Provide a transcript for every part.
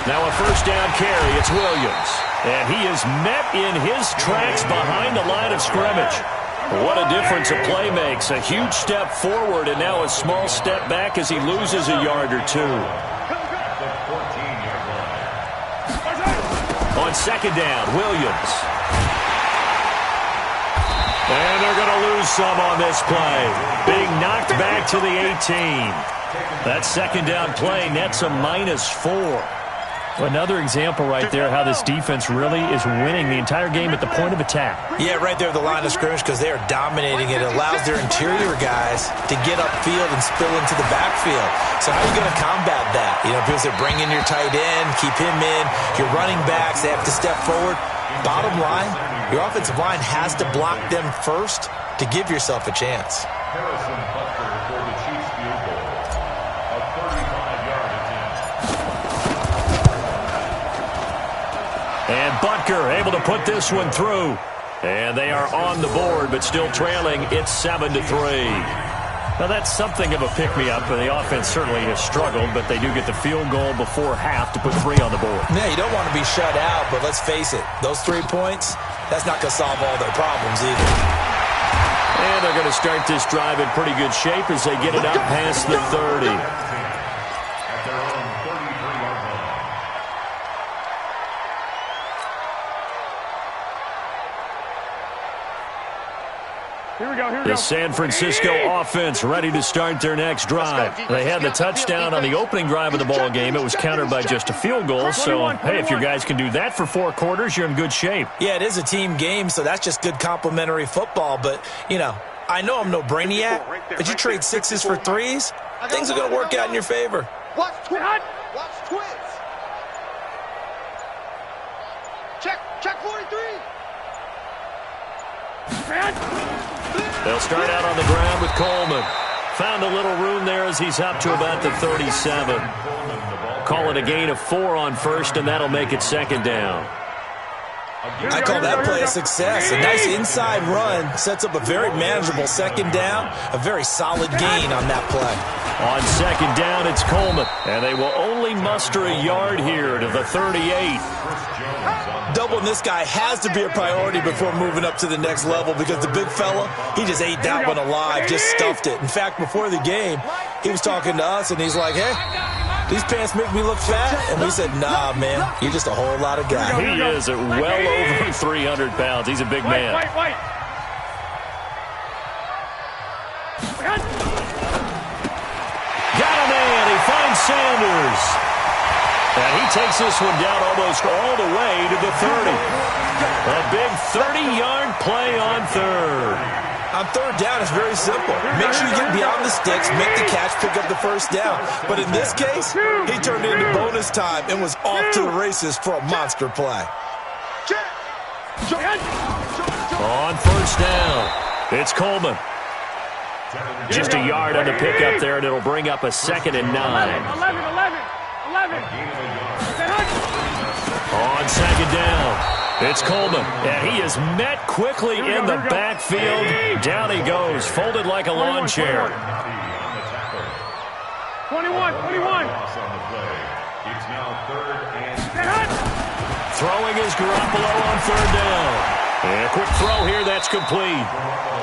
Now a first down carry. It's Williams. And he is met in his tracks behind the line of scrimmage. What a difference a play makes. A huge step forward and now a small step back as he loses a yard or two. On second down, Williams. And they're going to lose some on this play. Being knocked back to the 18. That second down play nets a -4. Another example right there how this defense really is winning the entire game at the point of attack. Yeah, right there at the line of scrimmage because they are dominating it. It allows their interior guys to get upfield and spill into the backfield. So how are you going to combat that? You know, people say bring in your tight end, keep him in. Your running backs, they have to step forward. Bottom line, your offensive line has to block them first to give yourself a chance. And Butker able to put this one through. And they are on the board, but still trailing. It's 7-3. Now, that's something of a pick-me-up. The offense certainly has struggled, but they do get the field goal before half to put 3 on the board. Yeah, you don't want to be shut out, but let's face it. Those 3 points, that's not going to solve all their problems either. And they're going to start this drive in pretty good shape as they get it up past the 30. The San Francisco offense ready to start their next drive. They had the touchdown on the opening drive of the ball game. It was countered by just a field goal. So, hey, if your guys can do that for 4 quarters, you're in good shape. Yeah, it is a team game, so that's just good complimentary football. But, you know I'm no brainiac, but you trade 6s for 3s, things are going to work out in your favor. Watch twins. Watch twins. Check 43. They'll start out on the ground with Coleman. Found a little room there as he's up to about the 37. Call it a gain of 4 on first, and that'll make it second down. I call that play a success. A nice inside run sets up a very manageable second down, a very solid gain on that play. On second down, it's Coleman, and they will only muster a yard here to the 38. Doubling this guy has to be a priority before moving up to the next level because the big fella, he just ate that one alive, just stuffed it. In fact, before the game, he was talking to us, and he's like, hey, these pants make me look fat? And we said, nah, man, you're just a whole lot of guy. He is at well over 300 pounds. He's a big man. Got a man. He finds Sanders. And he takes this one down almost all the way to the 30. A big 30-yard play on third. On third down, it's very simple. Make sure you get beyond the sticks, make the catch, pick up the first down. But in this case, he turned into bonus time and was off to the races for a monster play. On first down, it's Coleman. Just a yard on the pickup there, and it'll bring up a 2nd and 9. 11. On second down, it's Coleman, and he is met quickly in the backfield. Down he goes, folded like a lawn chair. 21. Throwing is Garoppolo on third down. And a quick throw here, that's complete.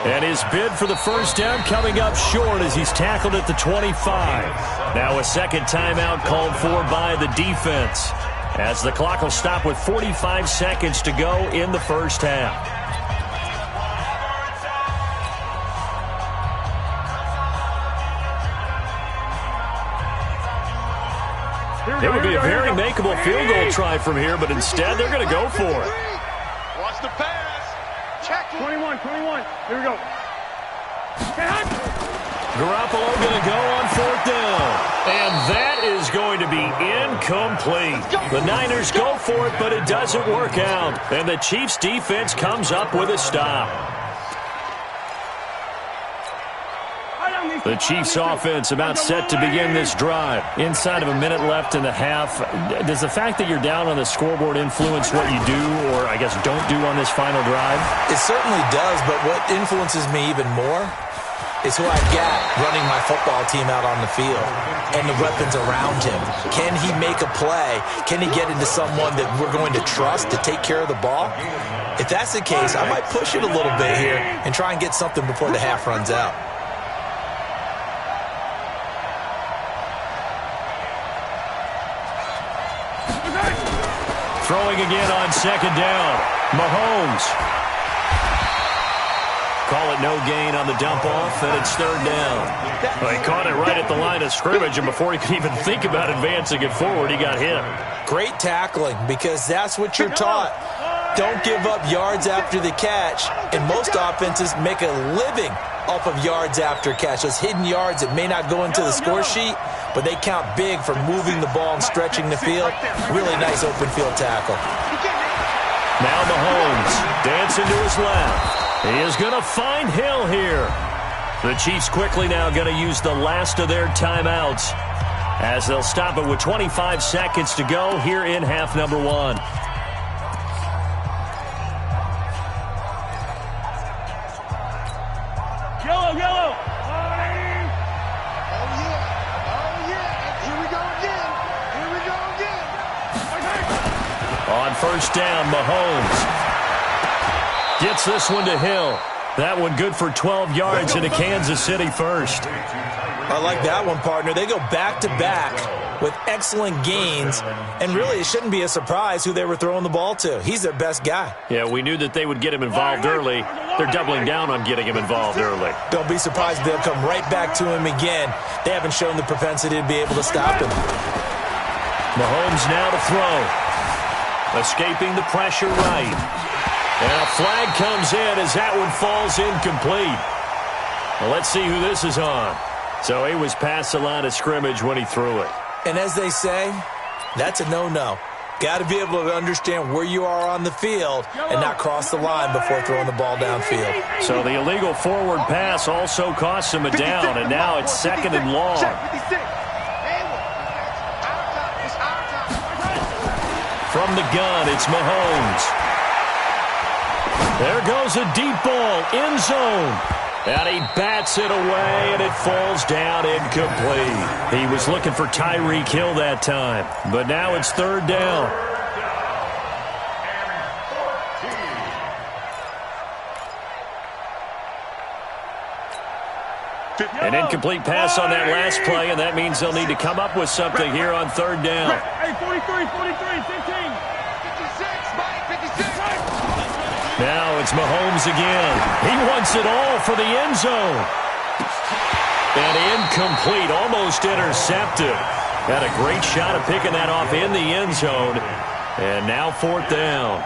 And his bid for the first down coming up short as he's tackled at the 25. Now a second timeout called for by the defense, as the clock will stop with 45 seconds to go in the first half. It would be a very makeable field goal try from here, but instead they're going to go for it. Watch the pass. Check 21. Here we go. Garoppolo going to go on fourth down. And that is going to be incomplete. The Niners go for it, but it doesn't work out. And the Chiefs' defense comes up with a stop. The Chiefs' offense about set to begin this drive. Inside of a minute left in the half. Does the fact that you're down on the scoreboard influence what you do, or I guess don't do on this final drive? It certainly does, but what influences me even more is who I've got running my football team out on the field and the weapons around him. Can he make a play? Can he get into someone that we're going to trust to take care of the ball? If that's the case, I might push it a little bit here and try and get something before the half runs out. Throwing again on second down. Mahomes. Call it no gain on the dump off, and it's third down. Well, he caught it right at the line of scrimmage, and before he could even think about advancing it forward, he got hit. Great tackling, because that's what you're taught. Don't give up yards after the catch, and most offenses make a living off of yards after catch. Those hidden yards that may not go into the score sheet, but they count big for moving the ball and stretching the field. Really nice open field tackle. Now Mahomes dancing to his left. He is going to find Hill here. The Chiefs quickly now going to use the last of their timeouts as they'll stop it with 25 seconds to go here in half number one. Yellow. Oh, yeah. Here we go again. On first down, Mahomes gets this one to Hill. That one good for 12 yards into Kansas City first. I like that one, partner. They go back-to-back with excellent gains, and really it shouldn't be a surprise who they were throwing the ball to. He's their best guy. Yeah, we knew that they would get him involved early. They're doubling down on getting him involved early. Don't be surprised if they'll come right back to him again. They haven't shown the propensity to be able to stop him. Mahomes now to throw. Escaping the pressure right. And a flag comes in as that one falls incomplete. Well, let's see who this is on. So he was past the line of scrimmage when he threw it. And as they say, that's a no-no. Got to be able to understand where you are on the field and not cross the line before throwing the ball downfield. So the illegal forward pass also cost him a down, and now it's second and long. From the gun, it's Mahomes. There goes a deep ball, end zone. And he bats it away, and it falls down incomplete. He was looking for Tyreek Hill that time, but now it's third down. An incomplete pass on that last play, and that means they'll need to come up with something here on third down. Hey, 43, 15. 56. Now it's Mahomes again. He wants it all for the end zone. And incomplete, almost intercepted. Had a great shot of picking that off in the end zone. And now fourth down.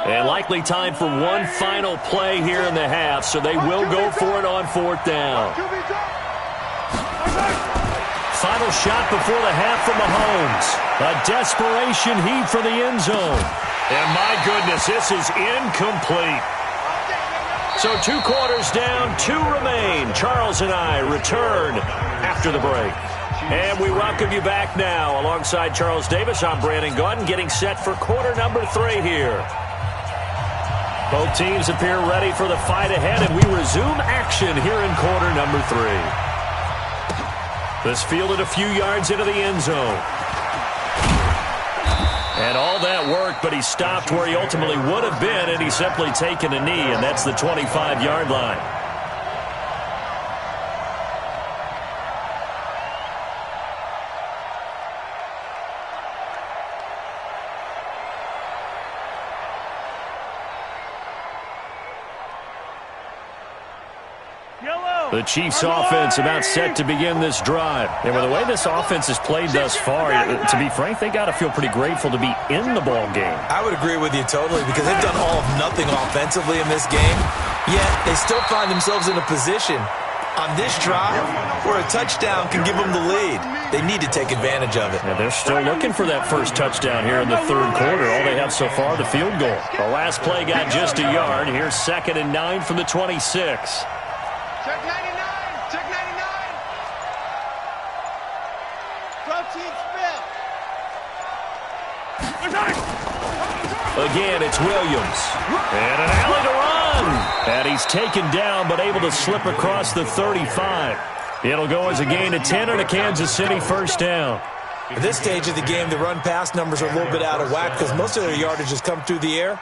And likely time for one final play here in the half, so they will go for it on fourth down. Final shot before the half from Mahomes. A desperation heave for the end zone. And my goodness, this is incomplete. So 2 quarters down, 2 remain. Charles and I return after the break. And we welcome you back now. Alongside Charles Davis, I'm Brandon Gaudin, getting set for quarter number 3 here. Both teams appear ready for the fight ahead, and we resume action here in quarter number 3. This fielded a few yards into the end zone. And all that worked, but he stopped where he ultimately would have been, and he's simply taken a knee, and that's the 25-yard line. The Chiefs offense about set to begin this drive. And with the way this offense has played thus far, to be frank, they got to feel pretty grateful to be in the ball game. I would agree with you totally, because they've done all of nothing offensively in this game, yet they still find themselves in a position on this drive where a touchdown can give them the lead. They need to take advantage of it. And they're still looking for that first touchdown here in the third quarter. All they have so far, the field goal. The last play got just a yard. Here's 2nd and 9 from the 26. Check 99. 12 team spell. Again, it's Williams. And an alley to run. And he's taken down, but able to slip across the 35. It'll go as a gain of 10 and a Kansas City first down. At this stage of the game, the run-pass numbers are a little bit out of whack because most of their yardage has come through the air.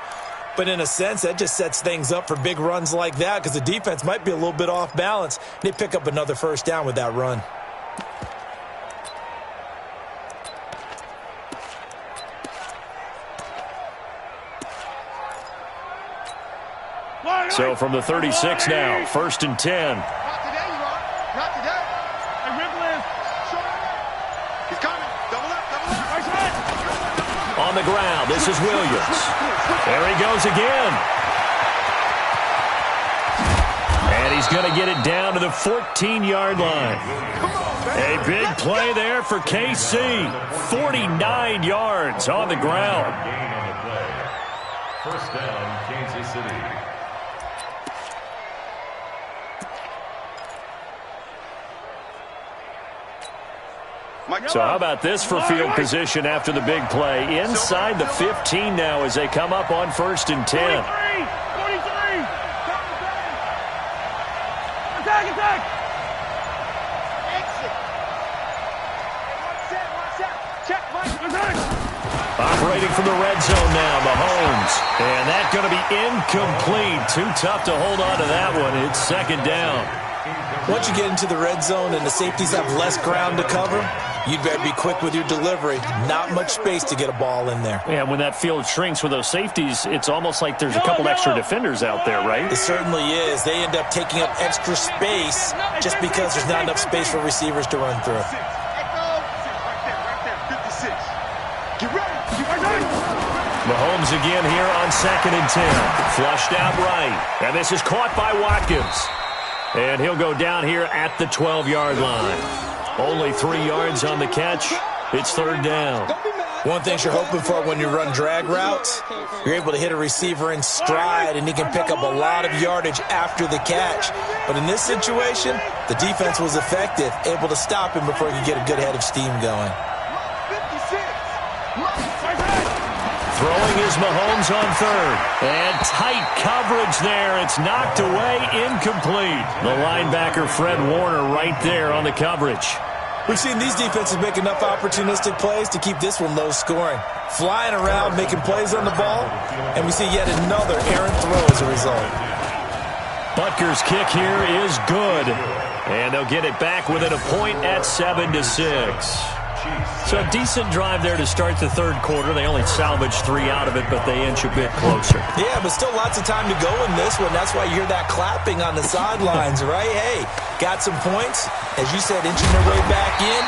But in a sense, that just sets things up for big runs like that because the defense might be a little bit off balance. They pick up another first down with that run. So from the 36 now, 1st and 10. Not today, you are. Not today. Hey, Ripple is. He's coming. Double up, double up. Right side. On the ground, this is Williams. There he goes again. And he's going to get it down to the 14-yard line. A big play there for KC. 49 yards on the ground. First down, Kansas City. So how about this for field position after the big play? Inside the 15 now as they come up on 1st and 10. 43. Attack, attack. Exit. Check, Mike. Operating from the red zone now, Mahomes. And that's going to be incomplete. Too tough to hold on to that one. It's 2nd down. Once you get into the red zone and the safeties have less ground to cover, you'd better be quick with your delivery. Not much space to get a ball in there. Yeah, when that field shrinks with those safeties, it's almost like there's a couple extra defenders out there, right? It certainly is. They end up taking up extra space just because there's not enough space for receivers to run through. Right there, 56. Get ready. Mahomes again here on 2nd and 10. Flushed out right. And this is caught by Watkins. And he'll go down here at the 12-yard line. Only 3 yards on the catch. It's 3rd down. One thing you're hoping for when you run drag routes, you're able to hit a receiver in stride, and he can pick up a lot of yardage after the catch. But in this situation, the defense was effective, able to stop him before he could get a good head of steam going. Throwing is Mahomes on 3rd. And tight coverage there. It's knocked away, incomplete. The linebacker, Fred Warner, right there on the coverage. We've seen these defenses make enough opportunistic plays to keep this one low scoring. Flying around, making plays on the ball, and we see yet another errant throw as a result. Butker's kick here is good. And they'll get it back within a point at 7-6. So a decent drive there to start the 3rd quarter. They only salvaged 3 out of it, but they inch a bit closer. Yeah, but still lots of time to go in this one. That's why you hear that clapping on the sidelines, right? Hey, got some points. As you said, inching their way back in.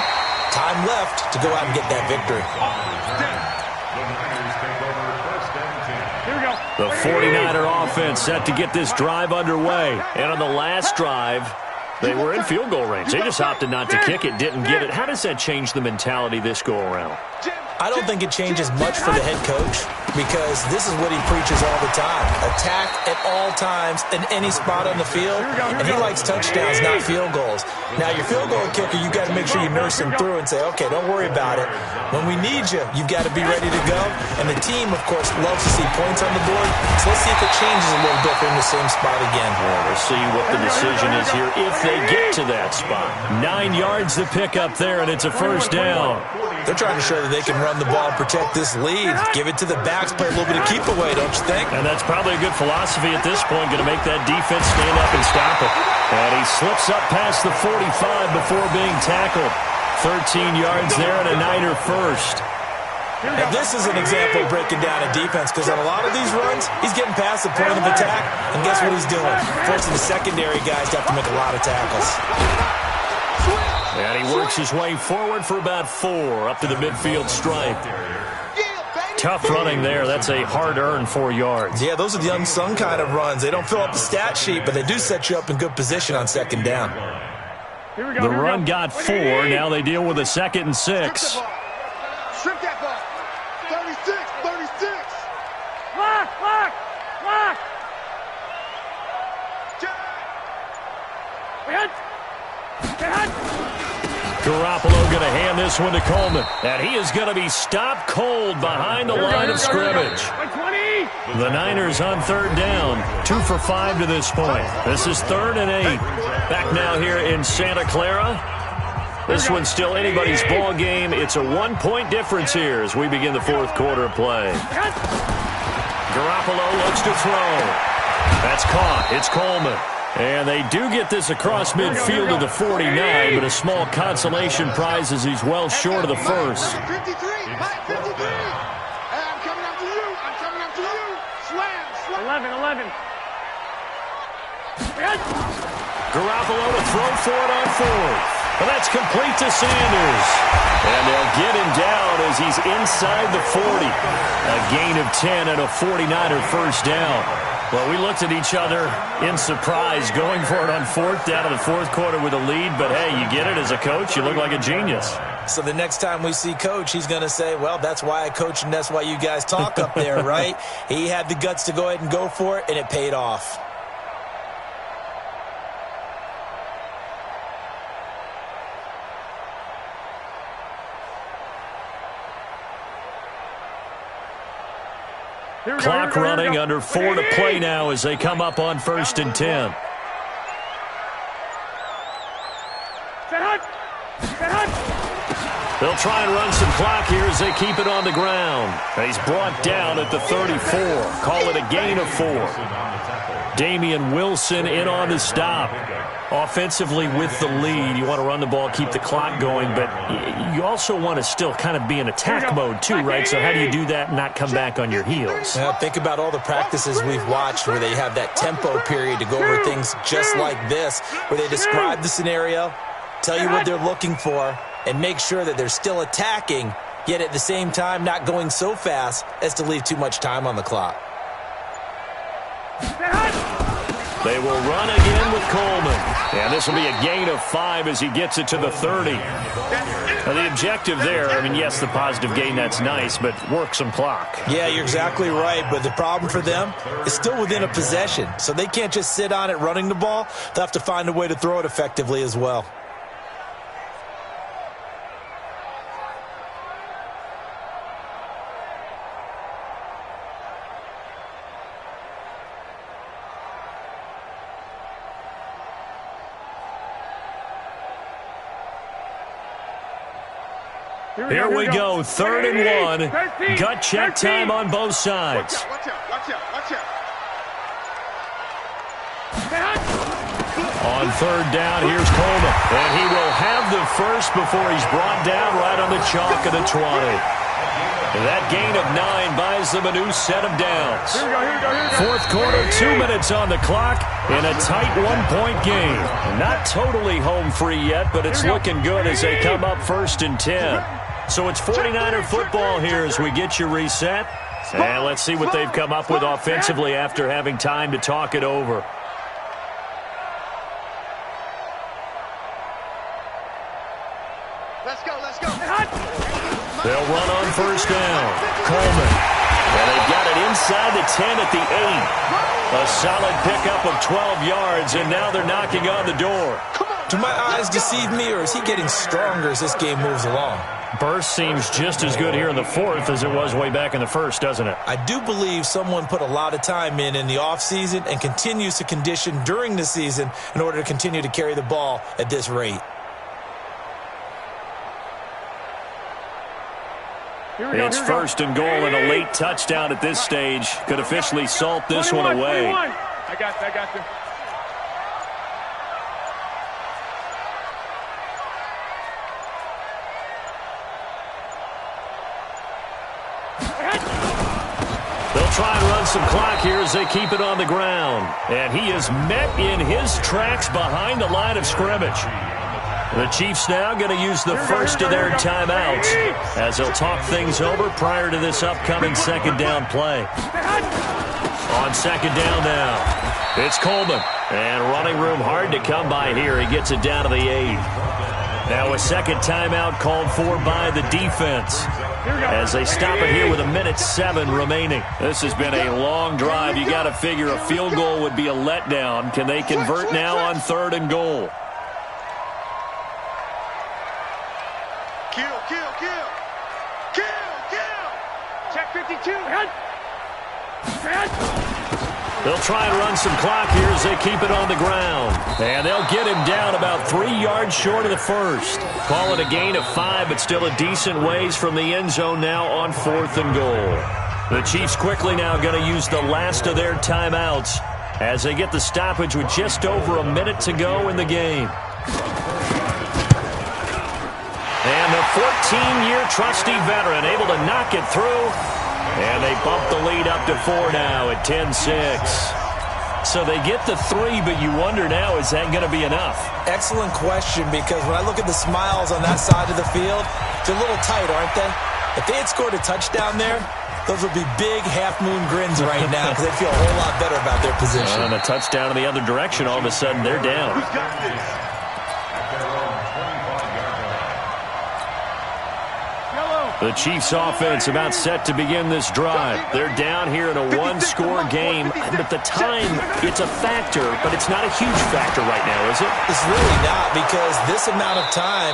Time left to go out and get that victory. Here we go. The 49er offense set to get this drive underway. And on the last drive, they were in field goal range. They just opted not to kick it, didn't get it. How does that change the mentality this go-around? I don't think it changes much for the head coach because this is what he preaches all the time. Attack at all times in any spot on the field, and he likes touchdowns, not field goals. Now, your field goal kicker, you've got to make sure you nurse him through and say, okay, don't worry about it. When we need you, you've got to be ready to go. And the team, of course, loves to see points on the board. So let's see if it changes a little bit in the same spot again. Well, we'll see what the decision is here if they get to that spot. 9 yards to pick up there, and it's a 1st down. They're trying to show that they can run the ball and protect this lead. Give it to the backs, play a little bit of keep away, don't you think? And that's probably a good philosophy at this point, going to make that defense stand up and stop it. And he slips up past the 45 before being tackled. 13 yards there and a Niner first. And this is an example of breaking down a defense because on a lot of these runs, he's getting past the point of attack, and guess what he's doing? Forcing the secondary guys to have to make a lot of tackles. And he works his way forward for about 4 up to the midfield stripe. Tough running there. That's a hard-earned 4 yards. Yeah, those are the unsung kind of runs. They don't fill up the stat sheet, but they do set you up in good position on 2nd down. The run got 4. Now they deal with a 2nd and 6. Strip that ball. 36. Lock. Garoppolo going to hand this one to Coleman. And he is going to be stopped cold behind the line of scrimmage. The Niners on third down. 2 for 5 to this point. This is 3rd and 8. Back now here in Santa Clara. This one's still anybody's ball game. It's a 1-point difference here as we begin the 4th quarter of play. Garoppolo looks to throw. That's caught. It's Coleman. And they do get this across midfield to the 49, but a small consolation prize as he's well short of the first. 53, 53. I'm coming up to you. I'm coming up to you. Slam. 11. Garoppolo to throw for it on 4th. Well, that's complete to Sanders. And they'll get him down as he's inside the 40. A gain of 10 and a 49er first down. Well, we looked at each other in surprise going for it on 4th down in the 4th quarter with a lead. But, hey, you get it as a coach. You look like a genius. So the next time we see Coach, he's going to say, well, that's why I coach and that's why you guys talk up there, right? He had the guts to go ahead and go for it, and it paid off. Clock running, under 4 to play now as they come up on 1st and 10. They'll try and run some clock here as they keep it on the ground. He's brought down at the 34. Call it a gain of 4. Damian Wilson in on the stop. Offensively with the lead, you want to run the ball, keep the clock going, but you also want to still kind of be in attack mode too, right? So how do you do that and not come back on your heels? Now, think about all the practices we've watched where they have that tempo period to go over things just like this, where they describe the scenario, tell you what they're looking for, and make sure that they're still attacking, yet at the same time not going so fast as to leave too much time on the clock. They will run again with Coleman. And this will be a gain of 5 as he gets it to the 30. Now, the objective there, I mean, yes, the positive gain, that's nice, but work some clock. Yeah, you're exactly right, but the problem for them is still within a possession. So they can't just sit on it running the ball. They'll have to find a way to throw it effectively as well. Here we go, 3rd and 1. Gut check time on both sides. Watch out. On 3rd down, here's Coleman. And he will have the first before he's brought down right on the chalk of the 20. And that gain of 9 buys them a new set of downs. 4th quarter, 2 minutes on the clock in a tight 1-point game. Not totally home free yet, but it's looking good as they come up 1st and 10. So it's 49er football here as we get you reset. And let's see what they've come up with offensively after having time to talk it over. Let's go. They'll run on 1st down. Coleman. And they've got it inside the 10 at the 8. A solid pickup of 12 yards, and now they're knocking on the door. Do my eyes deceive me, or is he getting stronger as this game moves along? Burst seems just as good here in the 4th as it was way back in the 1st, doesn't it? I do believe someone put a lot of time in the offseason and continues to condition during the season in order to continue to carry the ball at this rate. It's 1st and goal and a late touchdown at this stage. Could officially salt this one away. I got you. They'll try and run some clock here as they keep it on the ground. And he is met in his tracks behind the line of scrimmage. The Chiefs now going to use the first of their timeouts as they'll talk things over prior to this upcoming 2nd down play. On 2nd down now, it's Coleman. And running room hard to come by here. He gets it down to the 8. Now a 2nd timeout called for by the defense as they stop it here with 1:07 remaining. This has been a long drive. You got to figure a field goal would be a letdown. Can they convert now on 3rd and goal? Kill. Check 52. They'll try and run some clock here as they keep it on the ground. And they'll get him down about 3 yards short of the first. Call it a gain of 5, but still a decent ways from the end zone now on 4th and goal. The Chiefs quickly now going to use the last of their timeouts as they get the stoppage with just over a minute to go in the game. And the 14-year trusty veteran able to knock it through. And they bump the lead up to 4 now at 10-6. So they get the 3, but you wonder now, is that going to be enough? Excellent question, because when I look at the smiles on that side of the field, they're a little tight, aren't they? If they had scored a touchdown there, those would be big half-moon grins right now because they feel a whole lot better about their position. And a touchdown in the other direction, all of a sudden they're down. Who's got this? The Chiefs offense about set to begin this drive. They're down here in a one-score game, but the time, it's a factor, but it's not a huge factor right now, is it? It's really not, because this amount of time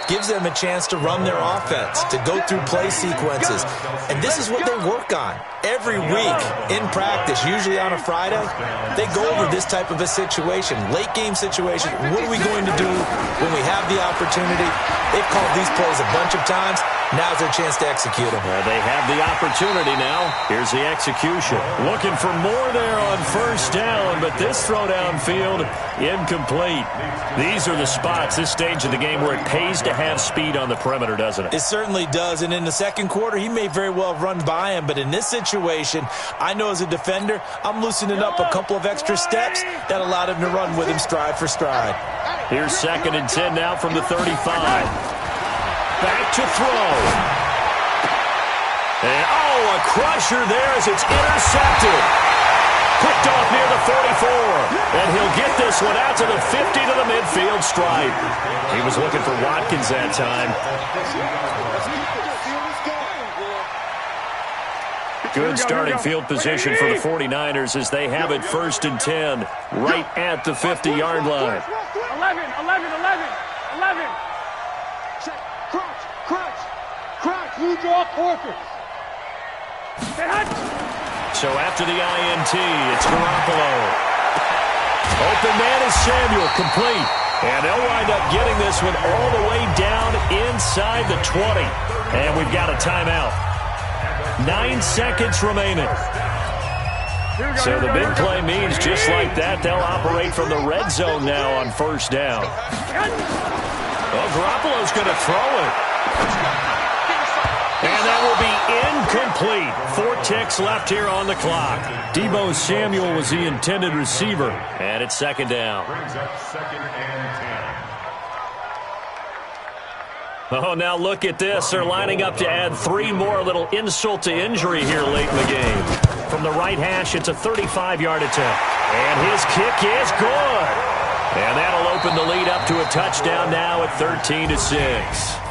gives them a chance to run their offense, to go through play sequences. And this is what they work on every week in practice, usually on a Friday. They go over this type of a situation, late game situation. What are we going to do when we have the opportunity? They've called these plays a bunch of times. Now's their chance to execute them. Well, they have the opportunity now. Here's the execution. Looking for more there on first down, but this throw downfield, incomplete. These are the spots, this stage of the game, where it pays to have speed on the perimeter, doesn't it? It certainly does, and in the second quarter, he may very well run by him, but in this situation, I know as a defender, I'm loosening up a couple of extra steps that allowed him to run with him stride for stride. Here's 2nd and 10 now from the 35. Back to throw. And, a crusher there as it's intercepted. Picked off near the 44. And he'll get this one out to the 50 to the midfield stripe. He was looking for Watkins that time. Good starting field position for the 49ers as they have it 1st and 10 right at the 50-yard line. 11. Check. Crunch. You draw quarters. So after the INT, it's Garoppolo. Open man is Samuel, complete. And they'll wind up getting this one all the way down inside the 20. And we've got a timeout. 9 seconds remaining. So the big play means just like that, they'll operate from the red zone now on first down. Well, Garoppolo's going to throw it. And that will be incomplete. 4 ticks left here on the clock. Deebo Samuel was the intended receiver. And it's 2nd down. Oh, now look at this. They're lining up to add 3 more. A little insult to injury here late in the game. From the right hash, it's a 35-yard attempt. And his kick is good. And that'll open the lead up to a touchdown now at 13-6.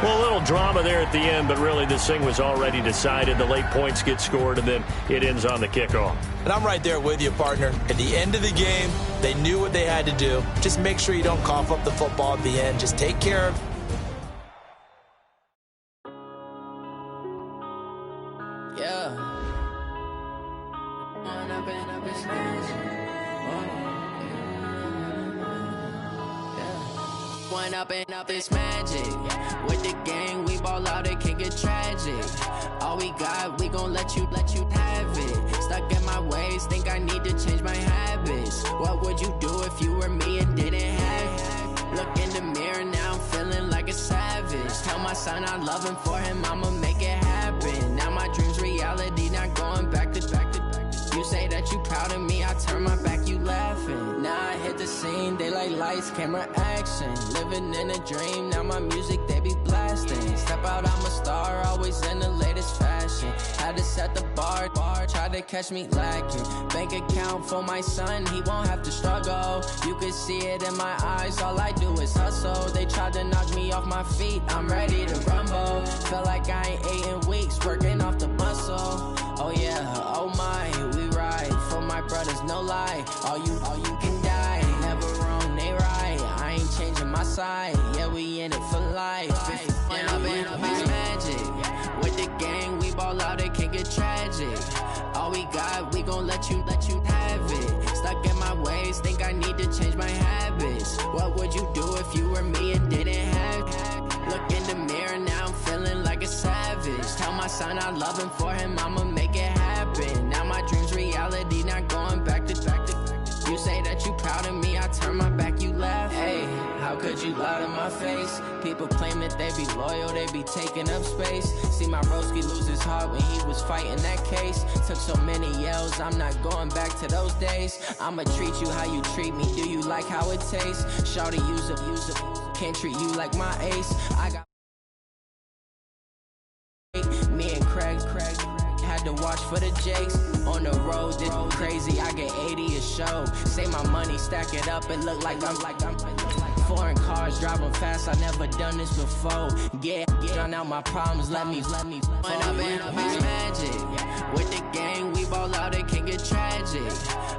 Well, a little drama there at the end, but really this thing was already decided. The late points get scored, and then it ends on the kickoff. And I'm right there with you, partner. At the end of the game, they knew what they had to do. Just make sure you don't cough up the football at the end. Just take care of. Up this magic. With the gang, we ball out, it can get tragic. All we got, we gon' let you have it. Stuck in my ways, think I need to change my habits. What would you do if you were me and didn't have it? Look in the mirror, now I'm feeling like a savage. Tell my son I love him, for him I'ma make it happen. Now my dream's reality, not going back to. You say that you proud of me, I turn my back, you laughing. Now I hit the scene, they like lights, camera, action. Living in a dream, now my music, they be blasting. Step out, I'm a star, always in the latest fashion. Had to set the bar, try to catch me lacking. Bank account for my son, he won't have to struggle. You can see it in my eyes, all I do is hustle. They tried to knock me off my feet, I'm ready to rumble. Feel like I ain't ate in weeks, working off the muscle. Oh yeah, oh my, we ride for my brothers, no lie. All you can die, never wrong, they right. I ain't changing my side, yeah, we in it for life. And I've been magic. With the gang, we ball out, it can get tragic. All All we got, we gon' let you have it. Stuck in my ways, think I need to change my habits. What would you do if you were me and didn't have it? Look in the mirror, now I'm feeling like a savage. Tell my son I love him, for him I'ma make it happen. Now my dream's reality, not going back to. You say that you proud of me, I turn my back, you laugh. Hey, how could you lie to my face? People claim that they be loyal, they be taking up space. See my broski lose his heart when he was fighting that case. Took so many yells, I'm not going back to those days. I'ma treat you how you treat me, do you like how it tastes? Shawty, use up, can't treat you like my ace. I got me and Craig had to watch for the Jakes. On the road, this crazy, I get 80 a show. Say my money, stack it up, it look like I'm foreign cars, driving fast, I never done this before. Get drown out my problems, let me When up in up is magic. With the gang, we ball out, it can get tragic.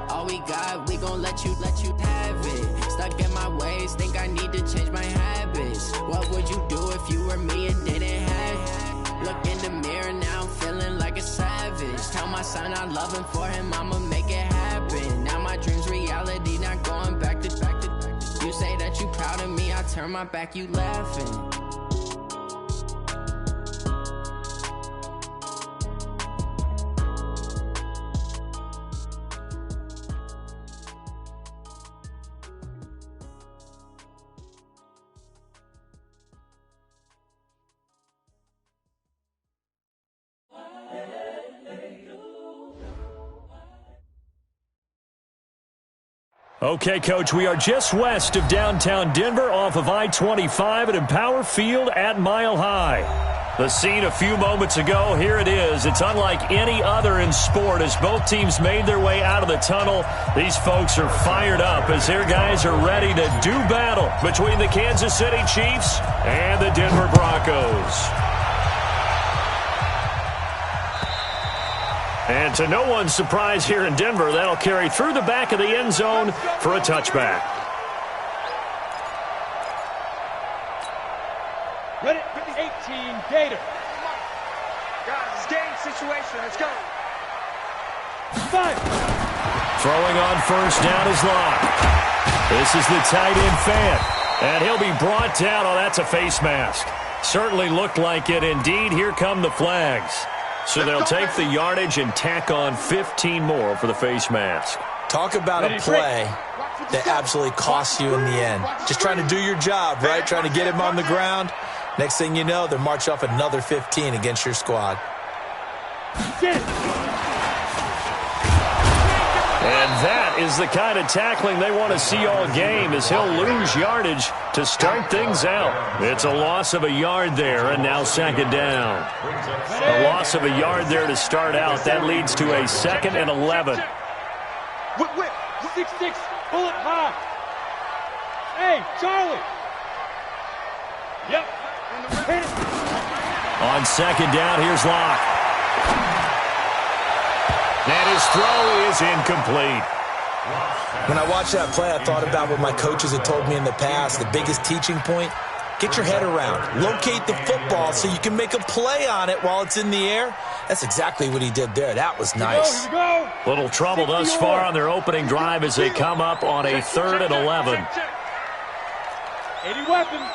All we got, we gon' let you have it. Stuck in my ways, think I need to change my habits. What would you do if you were me and didn't have it? Look in the mirror, now I'm feeling like a savage. Tell my son I love him, for him I'ma make it happen. Now my dream's reality, not going back to. You say that you proud of me, I turn my back, you laughing. Okay, Coach, we are just west of downtown Denver off of I-25 at Empower Field at Mile High. The scene a few moments ago, here it is. It's unlike any other in sport as both teams made their way out of the tunnel. These folks are fired up as their guys are ready to do battle between the Kansas City Chiefs and the Denver Broncos. And to no one's surprise here in Denver, that'll carry through the back of the end zone for a touchback. Ready, 18, Gator. Guys, it's game situation. Let's go. 5. Throwing on first down is Locke. This is the tight end fan. And he'll be brought down. Oh, that's a face mask. Certainly looked like it. Indeed, here come the flags. So they'll take the yardage and tack on 15 more for the face mask. Talk about a play that absolutely costs you in the end. Just trying to do your job, right? Trying to get him on the ground. Next thing you know, they'll march off another 15 against your squad. And that is the kind of tackling they want to see all game as he'll lose yardage to start things out. It's a loss of a yard there, and now second down. A loss of a yard there to start out. That leads to a 2nd and 11. Whip, 6-6, bullet high. Hey, Charlie. Yep. On second down, here's Locke. And his throw is incomplete. When I watched that play, I thought about what my coaches had told me in the past. The biggest teaching point, get your head around. Locate the football so you can make a play on it while it's in the air. That's exactly what he did there. That was nice. Little trouble thus far on their opening drive as they come up on a 3rd and 11. 80 weapons.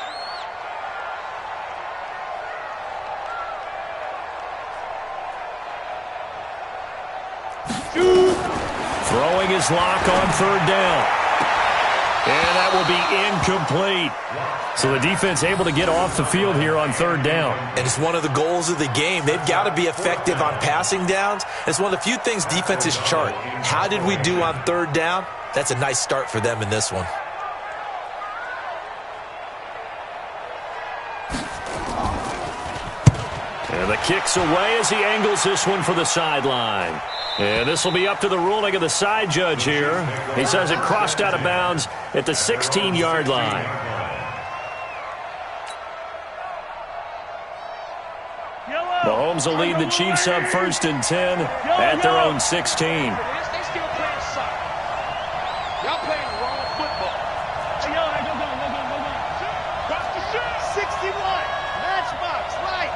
Throwing his Lock on 3rd down. And that will be incomplete. So the defense able to get off the field here on 3rd down. And it's one of the goals of the game. They've got to be effective on passing downs. It's one of the few things defenses chart. How did we do on 3rd down? That's a nice start for them in this one. And the kick's away as he angles this one for the sideline. And this will be up to the ruling of the side judge here. He says it crossed out of bounds at the 16-yard line. Mahomes will lead the Chiefs up 1st and 10 at their own 16. They still playing soccer. Y'all playing wrong football. Cross the shoot. 61. Matchbox, right.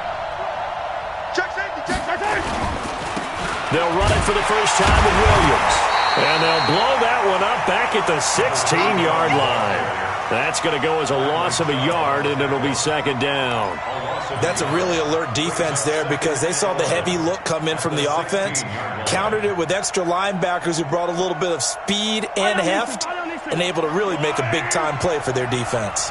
Check safety, check safety. They'll run it for the first time with Williams. And they'll blow that one up back at the 16-yard line. That's going to go as a loss of a yard, and it'll be second down. That's a really alert defense there because they saw the heavy look come in from the offense, countered it with extra linebackers who brought a little bit of speed and heft, and able to really make a big-time play for their defense.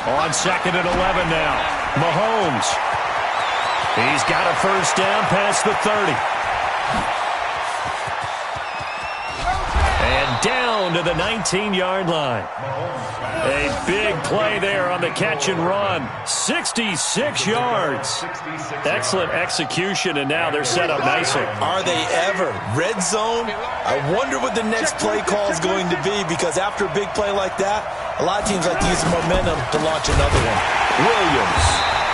On second and 11 now, Mahomes. He's got a first down past the 30. And down to the 19-yard line. A big play there on the catch and run. 66 yards. Excellent execution, and now they're set up nicely. Are they ever? Red zone? I wonder what the next play call is going to be, because after a big play like that, a lot of teams like to use the momentum to launch another one. Williams.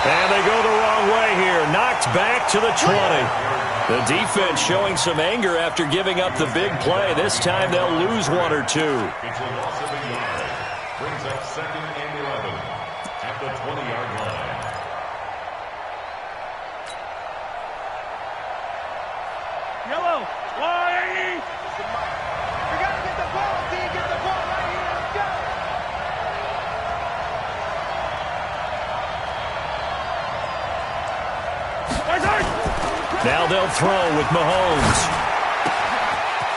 And they go the wrong way here. Knocked back to the 20. The defense showing some anger after giving up the big play. This time they'll lose one or two. It's a loss of a yard. Brings up second and 11 at the 20-yard line. Yellow. Why? We got to get the ball, D. Get the ball right here. Let's go. Now they'll throw with Mahomes.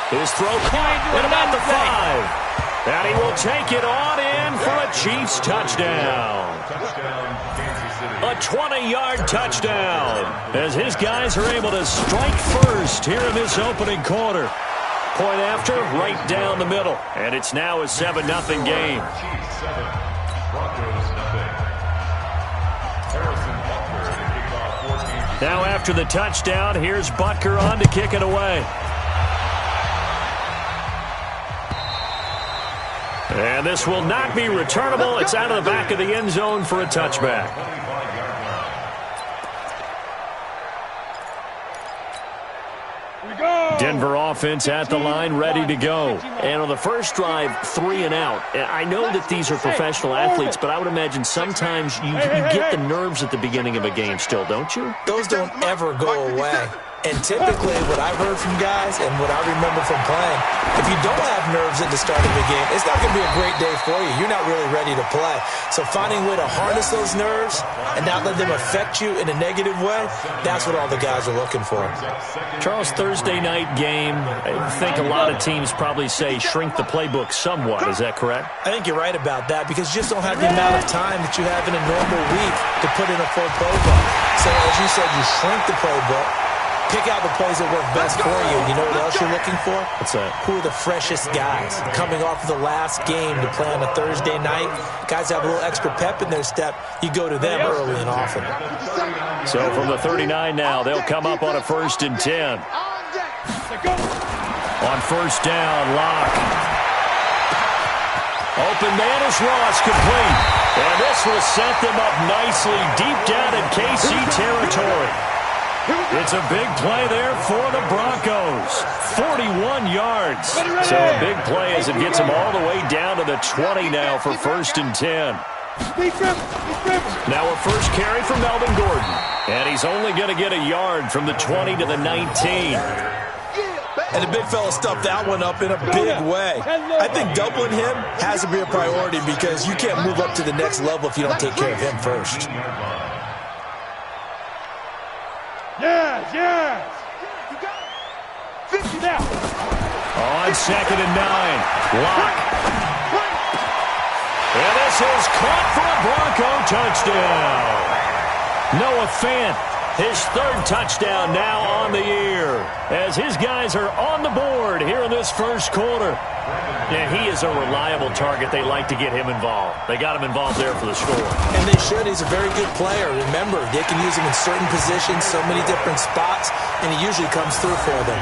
His throw caught at about the 5. And he will take it on in for a Chiefs touchdown. A 20-yard touchdown as his guys are able to strike first here in this opening quarter. Point after, right down the middle. And it's now a 7-0 game. Chiefs 7, Broncos 0. Now after the touchdown, here's Butker on to kick it away. And this will not be returnable. It's out of the back of the end zone for a touchback. Denver offense at the line, ready to go. And on the first drive, 3 and out. I know that these are professional athletes, but I would imagine sometimes you get the nerves at the beginning of a game still, don't you? Those don't ever go away. And typically what I've heard from guys and what I remember from playing, if you don't have nerves at the start of the game, it's not going to be a great day for you. You're not really ready to play. So finding a way to harness those nerves and not let them affect you in a negative way, that's what all the guys are looking for. Charles, Thursday night game, I think a lot of teams probably say shrink the playbook somewhat. Is that correct? I think you're right about that because you just don't have the amount of time that you have in a normal week to put in a full playbook. So as you said, you shrink the playbook. Pick out the plays that work best for you. You know what else you're looking for? What's that? Who are the freshest guys? Coming off of the last game to play on a Thursday night, guys have a little extra pep in their step. You go to them early and often. So from the 39 now, they'll come up on a 1st and 10. On first down, Locke. Open man is Ross, complete. And this will set them up nicely deep down in KC territory. It's a big play there for the Broncos. 41 yards. So a big play as it gets them all the way down to the 20 now for 1st and 10. Now a first carry for Melvin Gordon. And he's only going to get a yard from the 20 to the 19. And the big fella stuffed that one up in a big way. I think doubling him has to be a priority because you can't move up to the next level if you don't take care of him first. Yes. You got 50 now. On 2nd and 9. Locke. And this is caught for a Bronco touchdown. Noah Fant, his 3rd touchdown now on the year as his guys are on the board here in this first quarter. Yeah, he is a reliable target. They like to get him involved. They got him involved there for the score. And they should. He's a very good player. Remember, they can use him in certain positions, so many different spots, and he usually comes through for them.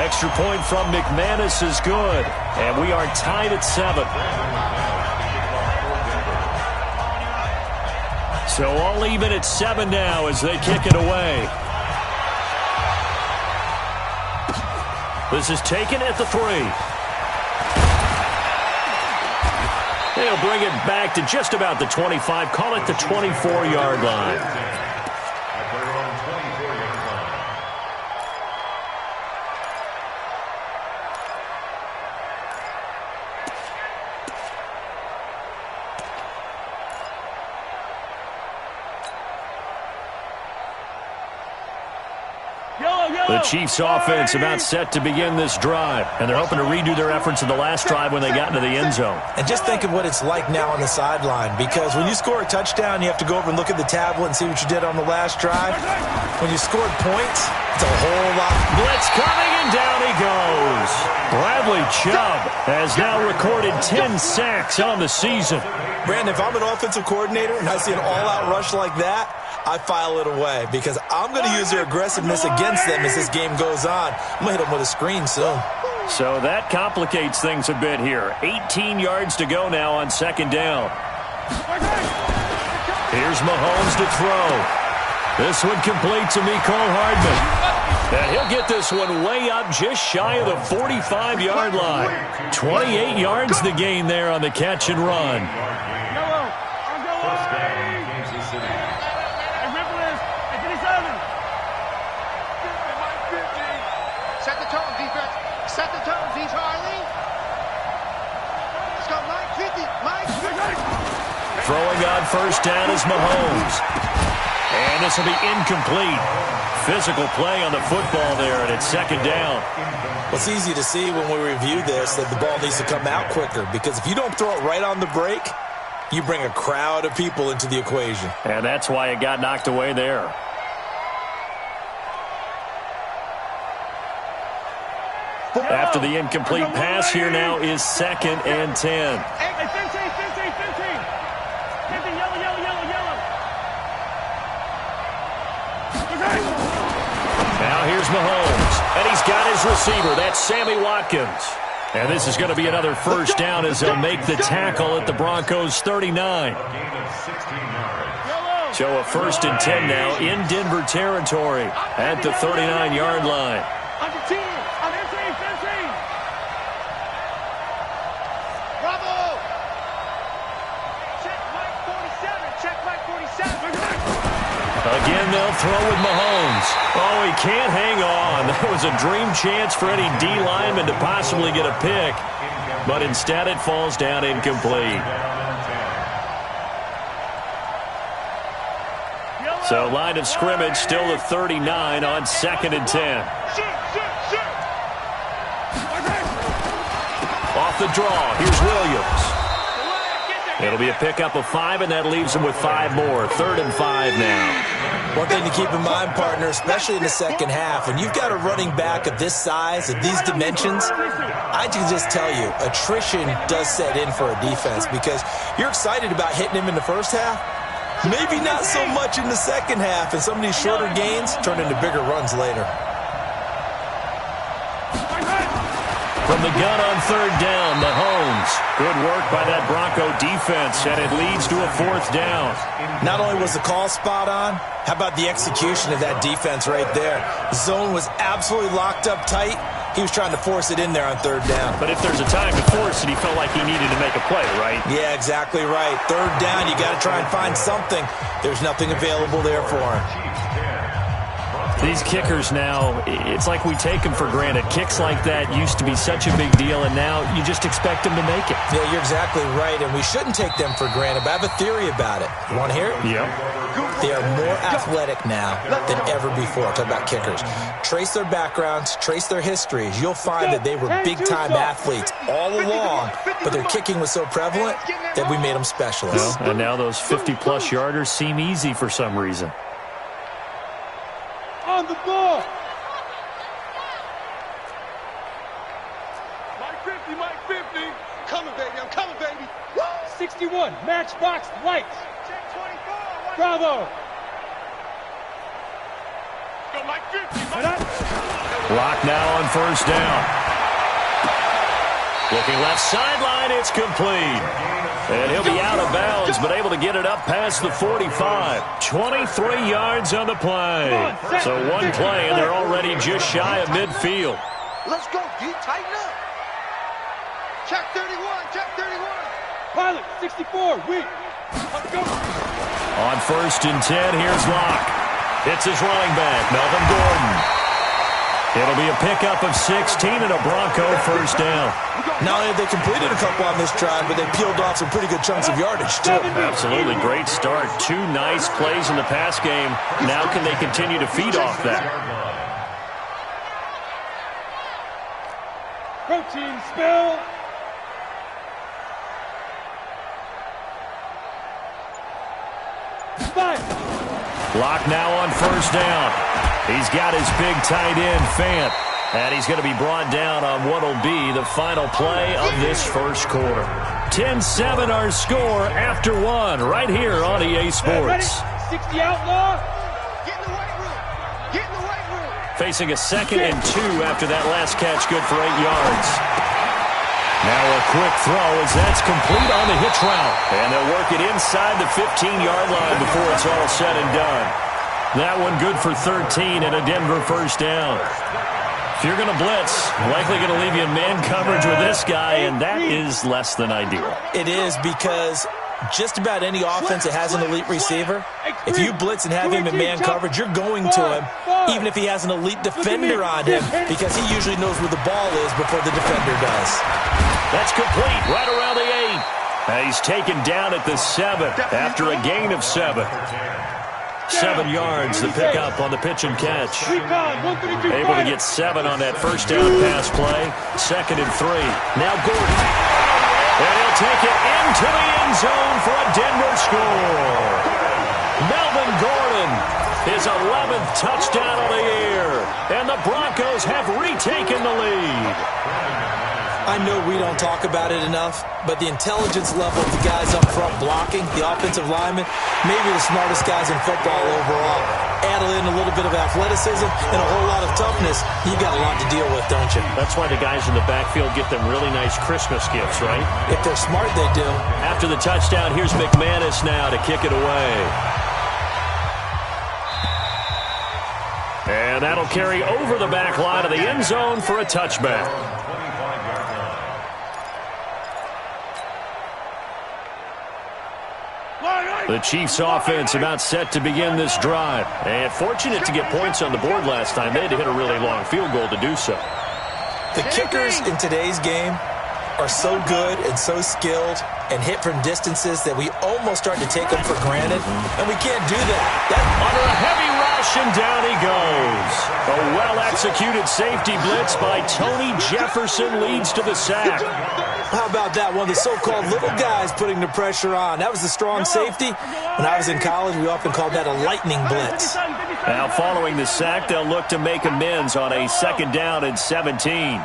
Extra point from McManus is good, and we are tied at 7. So all even at 7 now as they kick it away. This is taken at the 3. They'll bring it back to just about the 25. Call it the 24-yard line. The Chiefs offense about set to begin this drive, and they're hoping to redo their efforts in the last drive when they got into the end zone. And just think of what it's like now on the sideline, because when you score a touchdown, you have to go over and look at the tablet and see what you did on the last drive. When you scored points, it's a whole lot. Blitz coming, and down he goes. Bradley Chubb has now recorded 10 sacks on the season. Brandon, if I'm an offensive coordinator and I see an all-out rush like that, I file it away because I'm going to use their aggressiveness against them as this game goes on. I'm going to hit them with a screen soon. So that complicates things a bit here. 18 yards to go now on second down. Here's Mahomes to throw. This one complete to Mecole Hardman. And he'll get this one way up just shy of the 45-yard line. 28 yards the gain there on the catch and run. Set the tone, defense. Set the tone, D. Charlie. Let's go, Mike 50. Mike 50. Throwing on first down is Mahomes. And this will be incomplete. Physical play on the football there, and it's second down. Well, it's easy to see when we review this that the ball needs to come out quicker, because if you don't throw it right on the break, you bring a crowd of people into the equation. And that's why it got knocked away there. After the incomplete pass, here now is second and 10. Hey, 15. Now here's Mahomes, and he's got his receiver. That's Sammy Watkins. And this is going to be another first down as they'll make the tackle at the Broncos' 39. So a first and 10 now in Denver territory at the 39-yard line. Under 10. Under 15. Bravo. Check Mike 47. Again, they'll throw with Mahomes. Oh, he can't hang on. That was a dream chance for any D lineman to possibly get a pick. But instead, it falls down incomplete. So line of scrimmage still the 39 on second and 10. Off the draw, here's Williams. It'll be a pickup of 5, and that leaves them with 5 more. 3rd and 5 now. One thing to keep in mind, partner, especially in the second half, when you've got a running back of this size, of these dimensions, I can just tell you, attrition does set in for a defense, because you're excited about hitting him in the first half. Maybe not so much in the second half, and some of these shorter gains turn into bigger runs later. From the gun on third down, Mahomes. Good work by that Bronco defense, and it leads to a 4th down. Not only was the call spot on, how about the execution of that defense right there? The zone was absolutely locked up tight. He was trying to force it in there on third down. But if there's a time to force it, he felt like he needed to make a play, right? Yeah, exactly right. Third down, you got to try and find something. There's nothing available there for him. These kickers now, it's like we take them for granted. Kicks like that used to be such a big deal, and now you just expect them to make it. Yeah, you're exactly right, and we shouldn't take them for granted, but I have a theory about it. You want to hear it? Yep. They are more athletic now than ever before. Talk about kickers. Trace their backgrounds, trace their histories. You'll find that they were big-time athletes all along, but their kicking was so prevalent that we made them specialists. Well, and now those 50-plus yarders seem easy for some reason. On the ball. Mike 50. Coming, baby. I'm coming, baby. Woo! 61. Matchbox lights. Check 24. Bravo. Go, Mike 50. Block now on first down. Looking left sideline, it's complete. And he'll be out of bounds, but able to get it up past the 45. 23 yards on the play. So one play, and they're already just shy of midfield. Let's go, D. Tighten up. Check 31. Check 31. Pilot, 64. Let's go. On first and 10, here's Locke. Hits his running back, Melvin Gordon. It'll be a pickup of 16 and a Bronco first down. Not only have they completed a couple on this drive, but they peeled off some pretty good chunks of yardage, too. Absolutely. Great start. 2 nice plays in the pass game. Now can they continue to feed off that? Protein spill. Lock now on first down. He's got his big tight end, Fant. And he's going to be brought down on what will be the final play of this first quarter. 10-7 our score after one right here on EA Sports. 60 outlaw. Get in the weight room. Get in the weight room. Facing a 2nd and 2 after that last catch, good for 8 yards. Now a quick throw as that's complete on the hitch route. And they'll work it inside the 15-yard line before it's all said and done. That one good for 13 and a Denver first down. If you're going to blitz, likely going to leave you in man coverage with this guy, and that is less than ideal. It is because just about any offense that has an elite receiver, if you blitz and have him in man coverage, you're going to him, even if he has an elite defender on him, because he usually knows where the ball is before the defender does. That's complete right around the 8. He's taken down at the 7 after a gain of 7. 7 yards the pickup on the pitch and catch. Able to get 7 on that first down pass play. 2nd and 3. Now Gordon. And he'll take it into the end zone for a Denver score. Melvin Gordon, his 11th touchdown of the year. And the Broncos have retaken the lead. I know we don't talk about it enough, but the intelligence level of the guys up front blocking, the offensive linemen, maybe the smartest guys in football overall. Add in a little bit of athleticism and a whole lot of toughness, you got a lot to deal with, don't you? That's why the guys in the backfield get them really nice Christmas gifts, right? If they're smart, they do. After the touchdown, here's McManus now to kick it away. And that'll carry over the back line of the end zone for a touchback. The Chiefs offense about set to begin this drive. And fortunate to get points on the board last time. They had to hit a really long field goal to do so. The kickers in today's game are so good and so skilled and hit from distances that we almost start to take them for granted. And we can't do that. Under a heavy rush, and down he goes. A well-executed safety blitz by Tony Jefferson leads to the sack. How about that? One of the so-called little guys putting the pressure on. That was the strong safety. When I was in college, we often called that a lightning blitz. Now, following the sack, they'll look to make amends on a 2nd down and 17.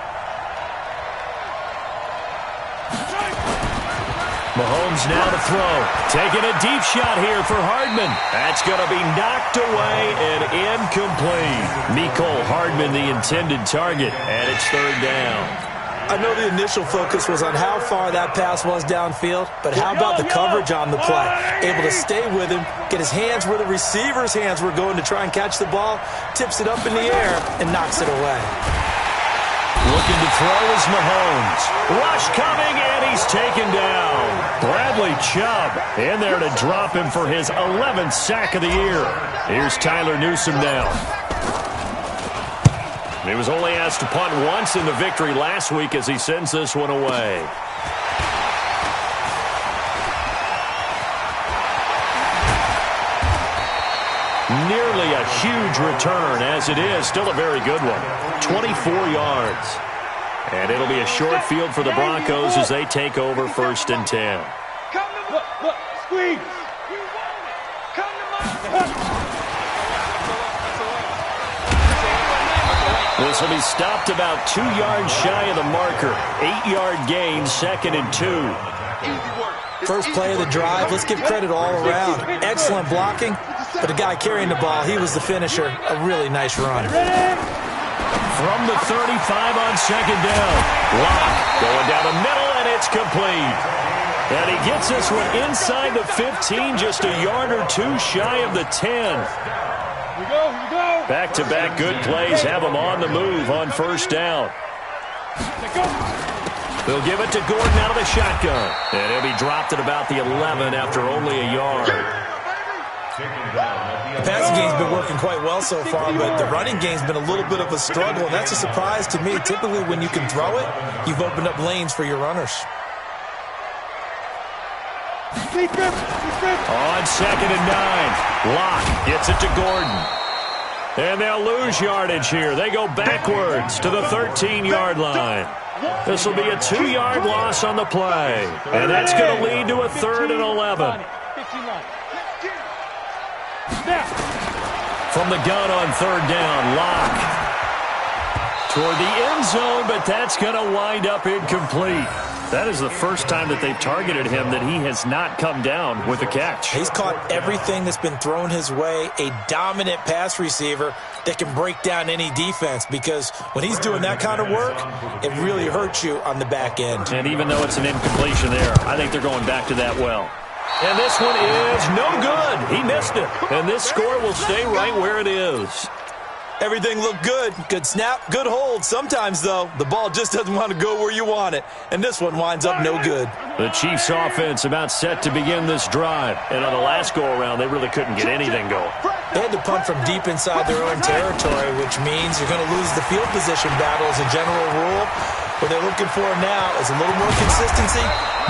Mahomes now to throw. Taking a deep shot here for Hardman. That's going to be knocked away and incomplete. Mecole Hardman, the intended target, and it's 3rd down. I know the initial focus was on how far that pass was downfield, but how about the coverage on the play? Able to stay with him, get his hands where the receiver's hands were going to try and catch the ball, tips it up in the air, and knocks it away. Looking to throw is Mahomes. Rush coming, and he's taken down. Bradley Chubb in there to drop him for his 11th sack of the year. Here's Tyler Newsome now. He was only asked to punt once in the victory last week as he sends this one away. Nearly a huge return, as it is. Still a very good one. 24 yards. And it'll be a short field for the Broncos as they take over 1st and 10. Look, squeeze. Come to This will be stopped about 2 yards shy of the marker. 8-yard gain, 2nd and 2. First play of the drive. Let's give credit all around. Excellent blocking, but the guy carrying the ball, he was the finisher. A really nice run. From the 35 on 2nd down. Lock going down the middle, and it's complete. And he gets this one inside the 15, just a yard or 2 shy of the 10. Back-to-back good plays have him on the move on 1st down. They'll give it to Gordon out of the shotgun. And he'll be dropped at about the 11 after only a yard. The passing game's been working quite well so far, but the running game's been a little bit of a struggle, and that's a surprise to me. Typically, when you can throw it, you've opened up lanes for your runners. On 2nd and 9, Locke gets it to Gordon. And they'll lose yardage here. They go backwards to the 13-yard line. This will be a 2-yard loss on the play. And that's going to lead to a 3rd and 11. From the gun on 3rd down, Locke toward the end zone, but that's going to wind up incomplete. That is the first time that they've targeted him that he has not come down with a catch. He's caught everything that's been thrown his way, a dominant pass receiver that can break down any defense, because when he's doing that kind of work, it really hurts you on the back end. And even though it's an incompletion there, I think they're going back to that well. And this one is no good. He missed it. And this score will stay right where it is. Everything looked good. Good snap, good hold. Sometimes, though, the ball just doesn't want to go where you want it. And this one winds up no good. The Chiefs offense about set to begin this drive. And on the last go-around, they really couldn't get anything going. They had to punt from deep inside their own territory, which means you're going to lose the field position battle as a general rule. What they're looking for now is a little more consistency,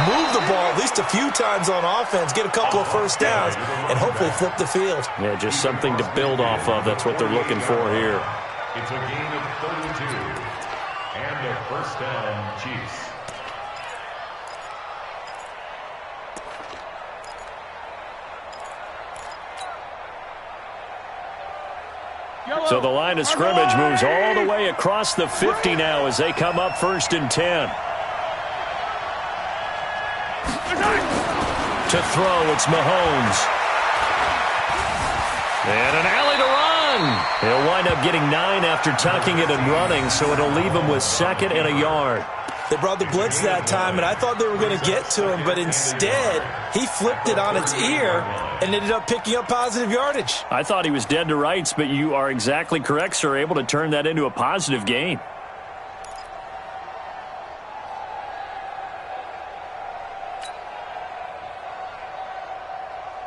move the ball at least a few times on offense, get a couple of first downs, and hopefully flip the field. Yeah, just something to build off of. That's what they're looking for here. It's a gain of 32 and a first down, Chiefs. So the line of scrimmage moves all the way across the 50 now as they come up 1st and 10. To throw, it's Mahomes. And an alley to run. He'll wind up getting 9 after tucking it and running, so it'll leave him with 2nd and a yard. They brought the blitz that time, and I thought they were going to get to him, but instead he flipped it on its ear and ended up picking up positive yardage. I thought he was dead to rights, but you are exactly correct, sir, able to turn that into a positive gain.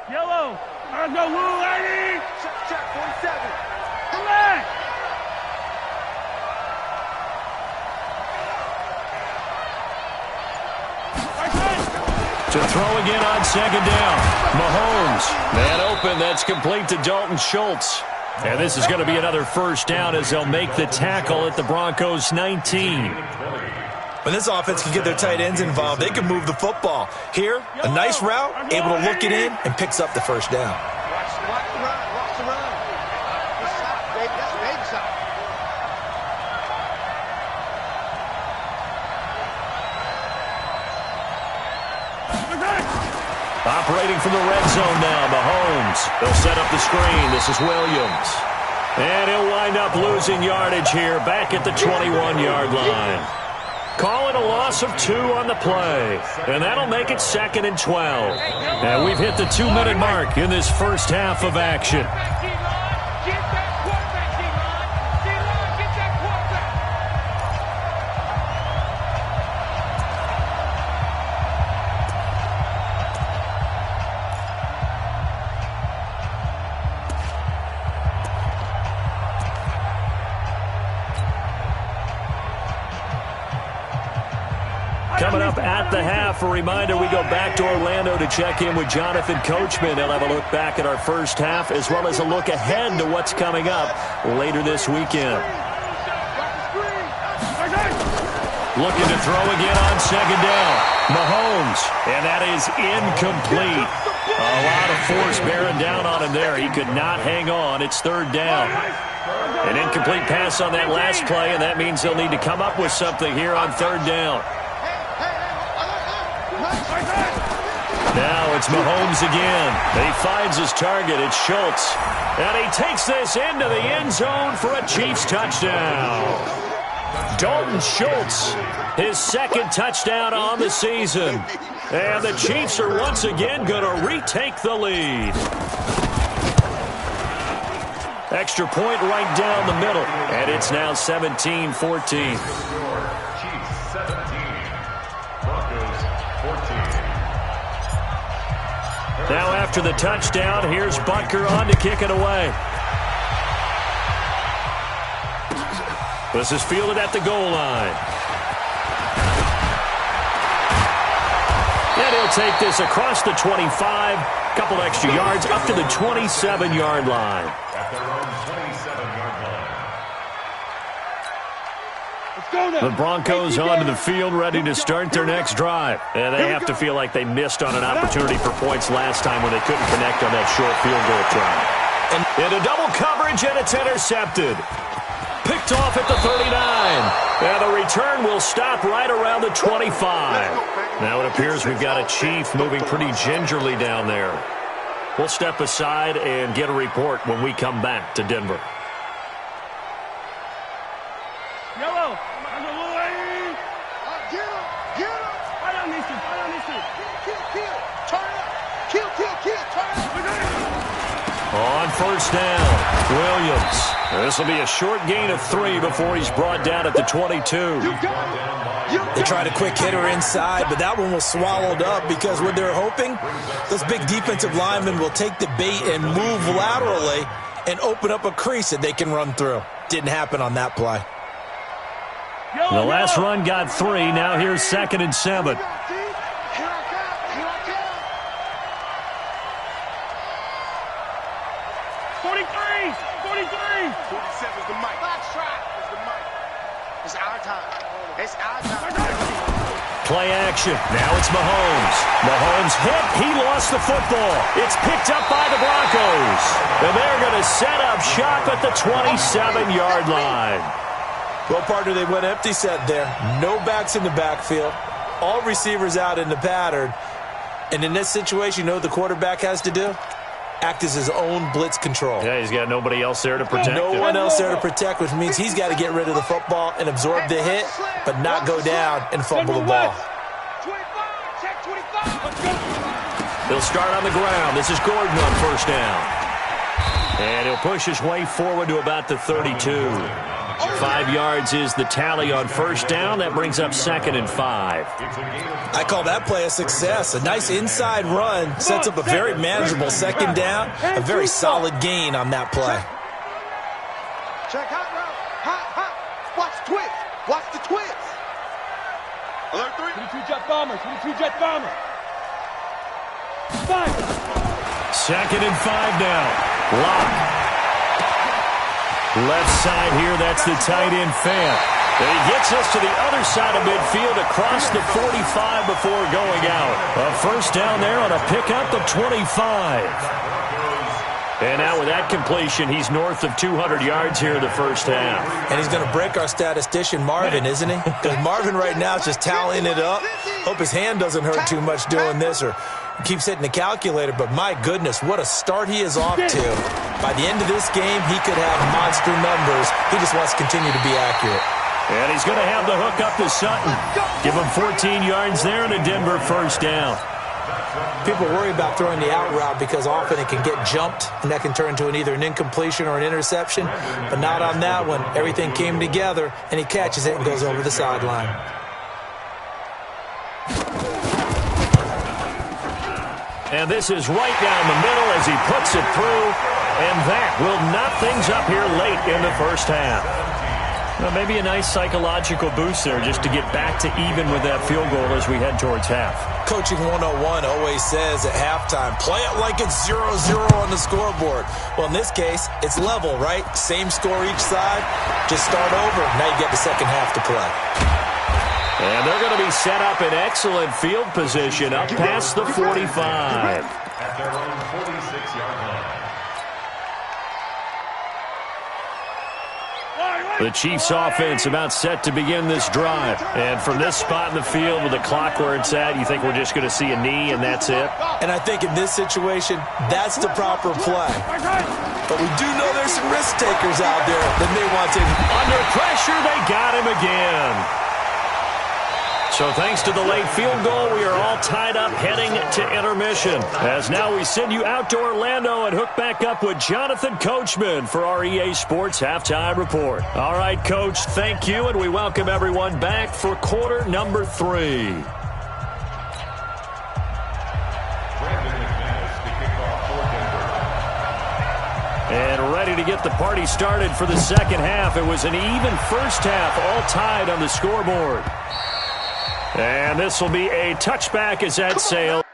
Yellow. Let's go, Woo, lady. Check 47. Come back. To throw again on 2nd down. Mahomes. Man open. That's complete to Dalton Schultz. And this is going to be another first down as they'll make the tackle at the Broncos 19. When this offense can get their tight ends involved, they can move the football. Here, a nice route, able to look it in, and picks up the first down. Watch the run. Watch the run. Good shot, baby. That's a baby shot. Operating from the red zone now, Mahomes. They'll set up the screen. This is Williams. And he'll wind up losing yardage here back at the 21-yard line. Call it a loss of 2 on the play. And that'll make it 2nd and 12. And we've hit the 2-minute mark in this first half of action. Coming up at the half, a reminder, we go back to Orlando to check in with Jonathan Coachman. They'll have a look back at our first half as well as a look ahead to what's coming up later this weekend. Looking to throw again on 2nd down. Mahomes, and that is incomplete. A lot of force bearing down on him there. He could not hang on. It's 3rd down. An incomplete pass on that last play, and that means they'll need to come up with something here on 3rd down. Now it's Mahomes again. He finds his target. It's Schultz. And he takes this into the end zone for a Chiefs touchdown. Dalton Schultz, his 2nd touchdown on the season. And the Chiefs are once again going to retake the lead. Extra point right down the middle. And it's now 17-14. Chiefs 17, Broncos 14. Now after the touchdown, here's Butker on to kick it away. This is fielded at the goal line. And he'll take this across the 25, couple extra yards up to the 27-yard line. At their own 27-yard line. The Broncos onto the field, ready to start their next drive. And they have to feel like they missed on an opportunity for points last time when they couldn't connect on that short field goal try. And into double coverage, and it's intercepted. Picked off at the 39. And the return will stop right around the 25. Now it appears we've got a Chief moving pretty gingerly down there. We'll step aside and get a report when we come back to Denver. Yellow. Get him. Get him. Fight on these two. Fight on these two. Kill. Turn it up. Kill. Turn it up. On first down, Williams. This will be a short gain of 3 before he's brought down at the 22. They tried a quick hitter inside, but that one was swallowed up because what they're hoping, those big defensive linemen will take the bait and move laterally and open up a crease that they can run through. Didn't happen on that play. The last run got 3. Now here's 2nd and 7. 47's the mic. It's the mic. It's our time. It's our time. Play action. Now it's Mahomes. Mahomes hit. He lost the football. It's picked up by the Broncos. And they're going to set up shop at the 27-yard line. Well, partner, they went empty set there. No backs in the backfield. All receivers out in the pattern. And in this situation, you know what the quarterback has to do? Act as his own blitz control. Yeah, he's got nobody else there to protect him. No one else there to protect, which means he's got to get rid of the football and absorb the hit, but not go down and fumble the ball. 25. Check 25. Let's go. He'll start on the ground. This is Gordon on first down. And he'll push his way forward to about the 32. 5 yards is the tally on first down. That brings up 2nd and 5. I call that play a success. A nice inside run sets up a very manageable 2nd down. A very solid gain on that play. Check hot route. Hot. Watch the twist. Watch the twist. Alert 3. 22 jet bomber. 22 jet bomber. 5. 2nd and 5 now. Lock. Left side here, that's the tight end Fant. And he gets us to the other side of midfield across the 45 before going out. A first down there on a pickup of 25. And now with that completion, he's north of 200 yards here in the first half. And he's going to break our statistician Marvin, isn't he? Because Marvin right now is just tallying it up. Hope his hand doesn't hurt too much doing this or keeps hitting the calculator. But my goodness, what a start he is off to. By the end of this game, he could have monster numbers. He just wants to continue to be accurate. And he's going to have the hook up to Sutton. Give him 14 yards there and a Denver first down. People worry about throwing the out route because often it can get jumped, and that can turn into either an incompletion or an interception. But not on that one. Everything came together, and he catches it and goes over the sideline. And this is right down the middle as he puts it through. And that will knock things up here late in the first half. Well, maybe a nice psychological boost there just to get back to even with that field goal as we head towards half. Coaching 101 always says at halftime, play it like it's 0-0 on the scoreboard. Well, in this case, it's level, right? Same score each side. Just start over. Now you get the second half to play. And they're going to be set up in excellent field position up past the 45. At their own 46-yard line. The Chiefs offense about set to begin this drive. And from this spot in the field with the clock where it's at, you think we're just going to see a knee and that's it? And I think in this situation, that's the proper play. But we do know there's some risk takers out there that may want to. Under pressure, they got him again. So thanks to the late field goal, we are all tied up heading to intermission. As now we send you out to Orlando and hook back up with Jonathan Coachman for our EA Sports Halftime Report. All right, Coach, thank you, and we welcome everyone back for quarter number 3. And ready to get the party started for the second half. It was an even first half, all tied on the scoreboard. And this will be a touchback as that sails.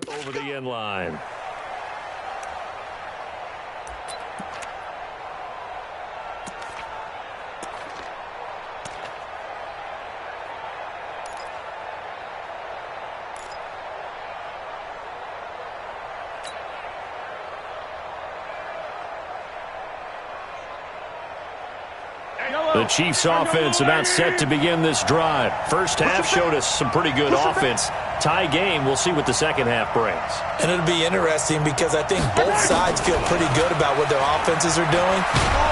Over the end line. The Chiefs offense about set to begin this drive. First half showed us some pretty good offense. Tie game, we'll see what the second half brings. And it'll be interesting because I think both sides feel pretty good about what their offenses are doing.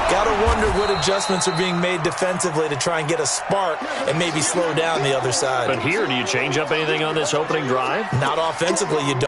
Got to wonder what adjustments are being made defensively to try and get a spark and maybe slow down the other side. But here, do you change up anything on this opening drive? Not offensively, you don't.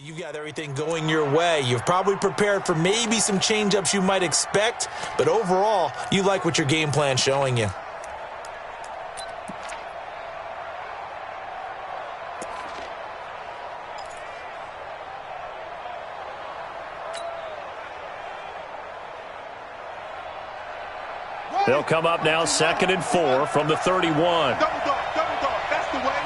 You got everything going your way. You've probably prepared for maybe some change-ups you might expect, but overall, you like what your game plan's showing you. They'll come up now 2nd and 4 from the 31. Double dog, that's the way.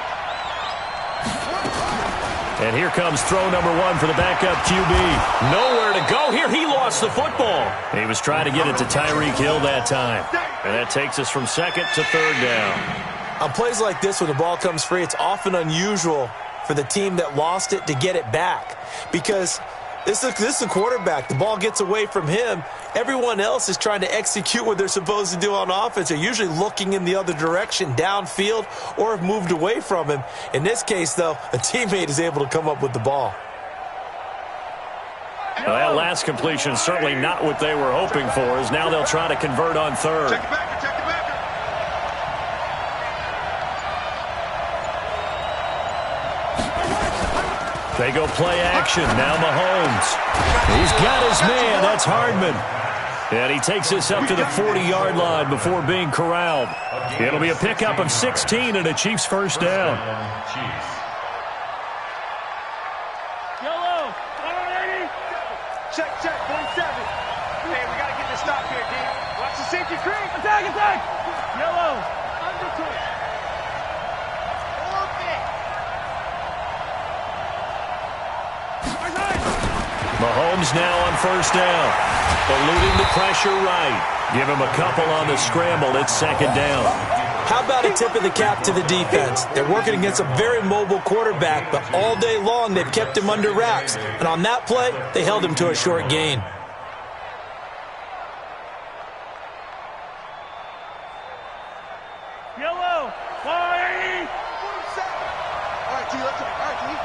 And here comes throw number 1 for the backup QB. Nowhere to go here. He lost the football. He was trying to get it to Tyreek Hill that time. And that takes us from 2nd to 3rd down. On plays like this, when the ball comes free, it's often unusual for the team that lost it to get it back. Because this is the quarterback. The ball gets away from him. Everyone else is trying to execute what they're supposed to do on offense. They're usually looking in the other direction, downfield, or have moved away from him. In this case, though, a teammate is able to come up with the ball. Well, that last completion is certainly not what they were hoping for, as now they'll try to convert on 3rd. Check it back. They go play action. Now Mahomes. He's got his man. That's Hardman. And he takes this up to the 40-yard line before being corralled. It'll be a pickup of 16 and a Chiefs first down. Yellow. Check, 47. Hey, we got to get this stop here, D. Watch the safety creep. Attack. Yellow. Undercoat. Mahomes now on first down. Eluding the pressure right. Give him a couple on the scramble. It's 2nd down. How about a tip of the cap to the defense? They're working against a very mobile quarterback, but all day long they've kept him under wraps. And on that play, they held him to a short gain. Yellow. 47. All right, G, let's go. All right, G.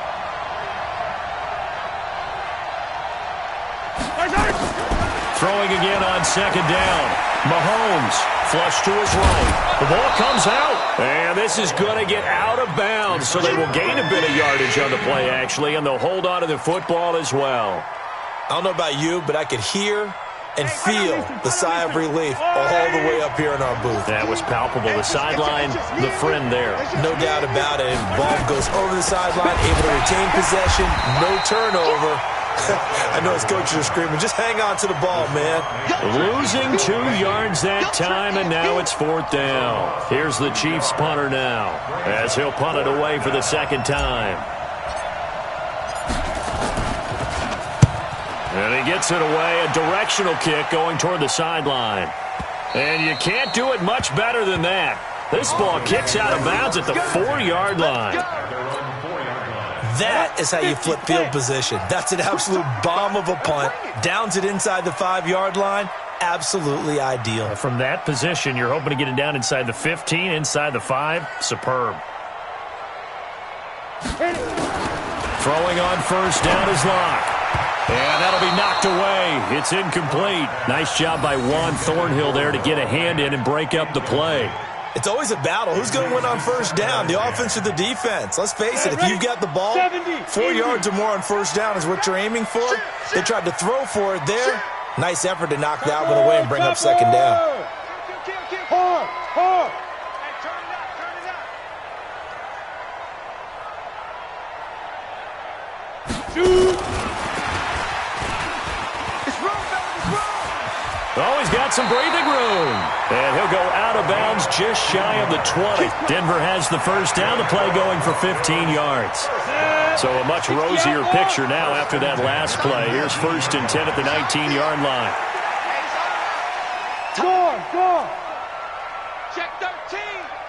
Throwing again on 2nd down. Mahomes flush to his right. The ball comes out. And this is going to get out of bounds, so they will gain a bit of yardage on the play, actually, and they'll hold on to the football as well. I don't know about you, but I could hear and feel the sigh of relief all the way up here in our booth. That was palpable. The sideline, the friend there. No doubt about it. And ball goes over the sideline, able to retain possession, no turnover. I know his coaches are screaming, just hang on to the ball, man. Losing 2 yards that time, and now it's 4th down. Here's the Chiefs punter now, as he'll punt it away for the 2nd time. And he gets it away, a directional kick going toward the sideline. And you can't do it much better than that. This ball kicks out of bounds at the 4-yard line. That is how you flip field position. That's an absolute bomb of a punt. Downs it inside the 5-yard line. Absolutely ideal. From that position, you're hoping to get it down inside the 15, inside the 5. Superb. Throwing on 1st down is Locke. And that'll be knocked away. It's incomplete. Nice job by Juan Thornhill there to get a hand in and break up the play. It's always a battle. Who's going to win on 1st down, the offense or the defense? Let's face it, if you've got the ball, 4 yards or more on 1st down is what you're aiming for. They tried to throw for it there. Nice effort to knock that one away and bring up 2nd down. Oh, he's got some breathing room. And he'll go out of bounds just shy of the 20. Denver has the 1st down, the play going for 15 yards. So a much rosier picture now after that last play. Here's 1st and 10 at the 19-yard line. Go. Check 13.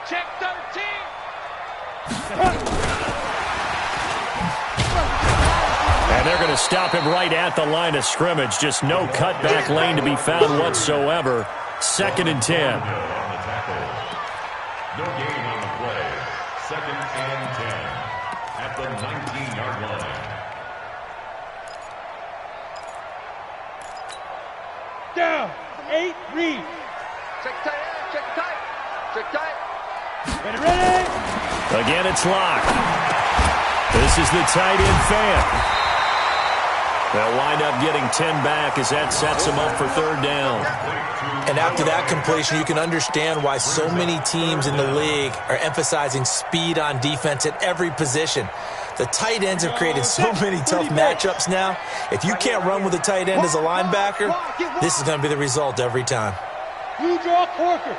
Check 13. And they're going to stop him right at the line of scrimmage. Just no cutback lane to be found whatsoever. 2nd and 10. No gain on the play. 2nd and 10 at the 19-yard line. Down. 8, read. Check tight. Check tight. Check tight. Ready. Again, it's Locke. This is the tight end fan. They'll wind up getting 10 back as that sets them up for 3rd down. And after that completion, you can understand why so many teams in the league are emphasizing speed on defense at every position. The tight ends have created so many tough matchups now. If you can't run with a tight end as a linebacker, this is going to be the result every time. You draw Corker.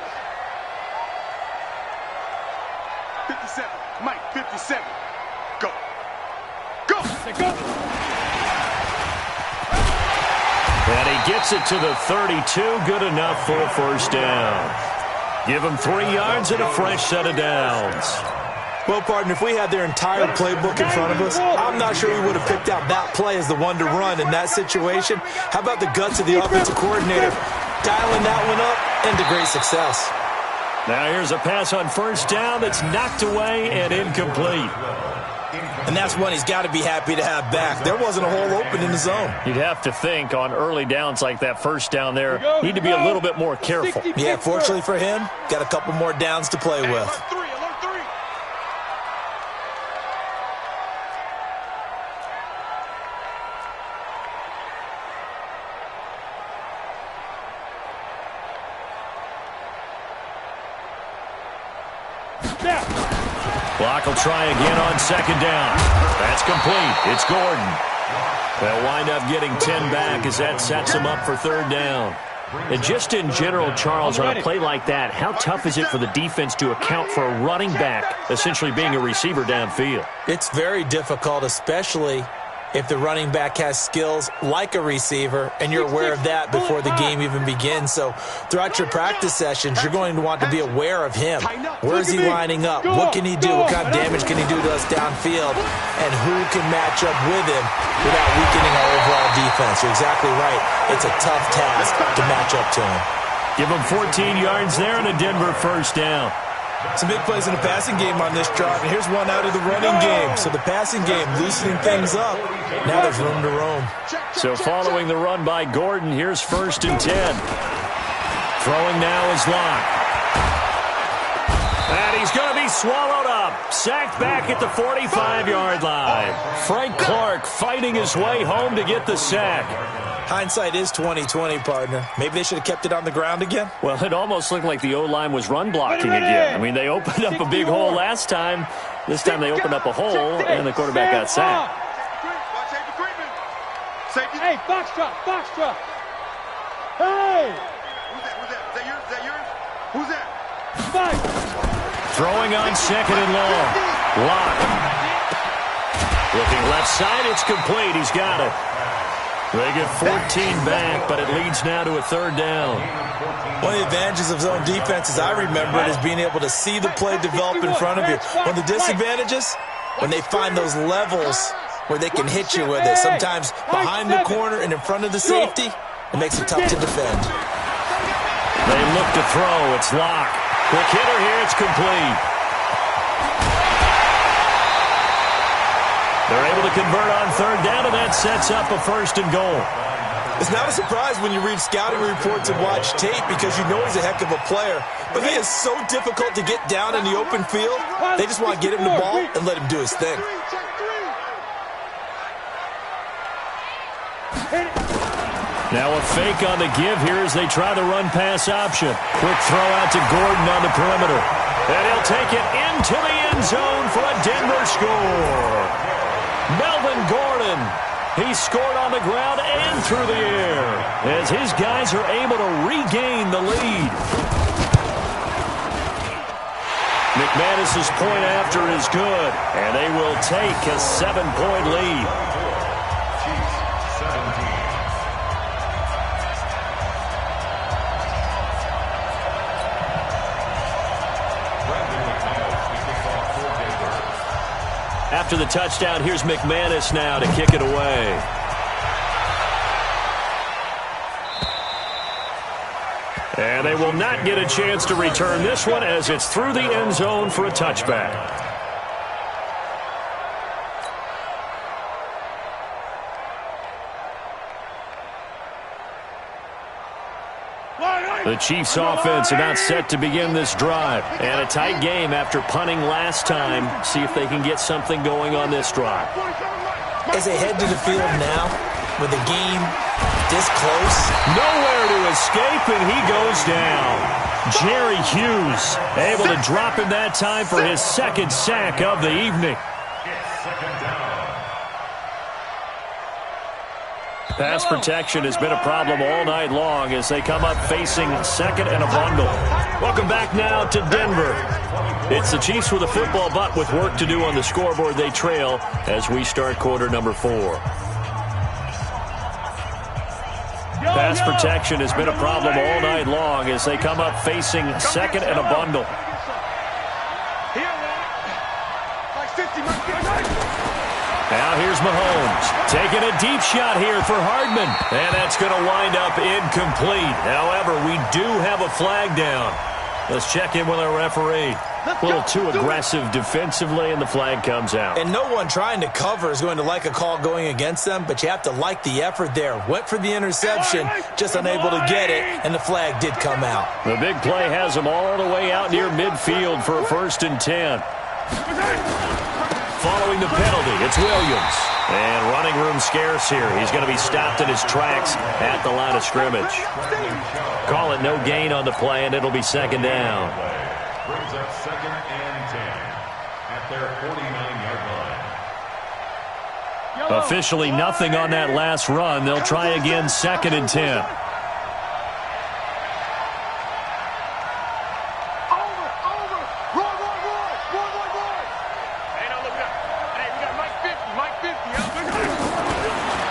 57. Mike, 57. Go. Go. Go. And he gets it to the 32. Good enough for a 1st down. Give him 3 yards and a fresh set of downs. Well, partner, if we had their entire playbook in front of us, I'm not sure we would have picked out that play as the one to run in that situation. How about the guts of the offensive coordinator dialing that one up into great success? Now here's a pass on 1st down that's knocked away and incomplete. And that's one he's got to be happy to have back. There wasn't a hole open in the zone. You'd have to think on early downs like that 1st down there, need to be a little bit more careful. Yeah, fortunately for him, got a couple more downs to play with. Block will try again on 2nd down. That's complete. It's Gordon. They'll wind up getting 10 back as that sets them up for 3rd down. And just in general, Charles, on a play like that, how tough is it for the defense to account for a running back essentially being a receiver downfield? It's very difficult, especially if the running back has skills like a receiver, and you're aware of that before the game even begins. So throughout your practice sessions, you're going to want to be aware of him. Where is he lining up? What can he do? What kind of damage can he do to us downfield? And who can match up with him without weakening our overall defense? You're exactly right. It's a tough task to match up to him. Give him 14 yards there and a Denver 1st down. Some big plays in the passing game on this drive, and here's one out of the running game. So the passing game loosening things up. Now there's room to roam. So following the run by Gordon, here's 1st and 10. Throwing now is Locke. And he's going to be swallowed up. Sacked back at the 45-yard line. Frank Clark fighting his way home to get the sack. Hindsight is 20/20, partner. Maybe they should have kept it on the ground again. Well, it almost looked like the O-line was run blocking again. I mean, they opened up a big hole last time. This time they opened up a hole, and the quarterback got sacked. Hey, Foxtrot, Foxtrot. Hey! Who's that? Is that yours? Who's that? Fight! Throwing on second and long. Lock. Looking left side, it's complete. He's got it. They get 14 back, but it leads now to a third down. One of the advantages of zone defense, as I remember it, is being able to see the play develop in front of you. One of the disadvantages, when they find those levels where they can hit you with it. Sometimes behind the corner and in front of the safety, it makes it tough to defend. They look to throw. It's Locke. Quick hitter here. It's complete. They're able to convert on third down, and that sets up a 1st and goal. It's not a surprise when you read scouting reports and watch tape because you know he's a heck of a player. But he is so difficult to get down in the open field. They just want to get him the ball and let him do his thing. Now a fake on the give here as they try the run-pass option. Quick throw out to Gordon on the perimeter. And he'll take it into the end zone for a Denver score. Melvin Gordon. He scored on the ground and through the air as his guys are able to regain the lead. McManus's point after is good, and they will take a 7-point lead. After the touchdown, here's McManus now to kick it away. And they will not get a chance to return this one as it's through the end zone for a touchback. The Chiefs offense about set to begin this drive. And a tight game after punting last time. See if they can get something going on this drive. As they head to the field now, with the game this close. Nowhere to escape, and he goes down. Jerry Hughes able to drop him that time for his 2nd sack of the evening. Pass protection has been a problem all night long as they come up facing 2nd and a bundle. Welcome back now to Denver. It's the Chiefs with a football, but with work to do on the scoreboard, they trail as we start quarter number 4. Pass protection has been a problem all night long as they come up facing 2nd and a bundle. Now here's Mahomes taking a deep shot here for Hardman. And that's going to wind up incomplete. However, we do have a flag down. Let's check in with our referee. A little too aggressive defensively, and the flag comes out. And no one trying to cover is going to like a call going against them, but you have to like the effort there. Went for the interception, just unable to get it, and the flag did come out. The big play has them all the way out near midfield for a 1st and 10. Following the penalty, it's Williams. And running room scarce here. He's going to be stopped in his tracks at the line of scrimmage. Call it no gain on the play, and it'll be 2nd down. Brings up 2nd and 10 at their 49-yard line. Officially nothing on that last run. They'll try again 2nd and 10.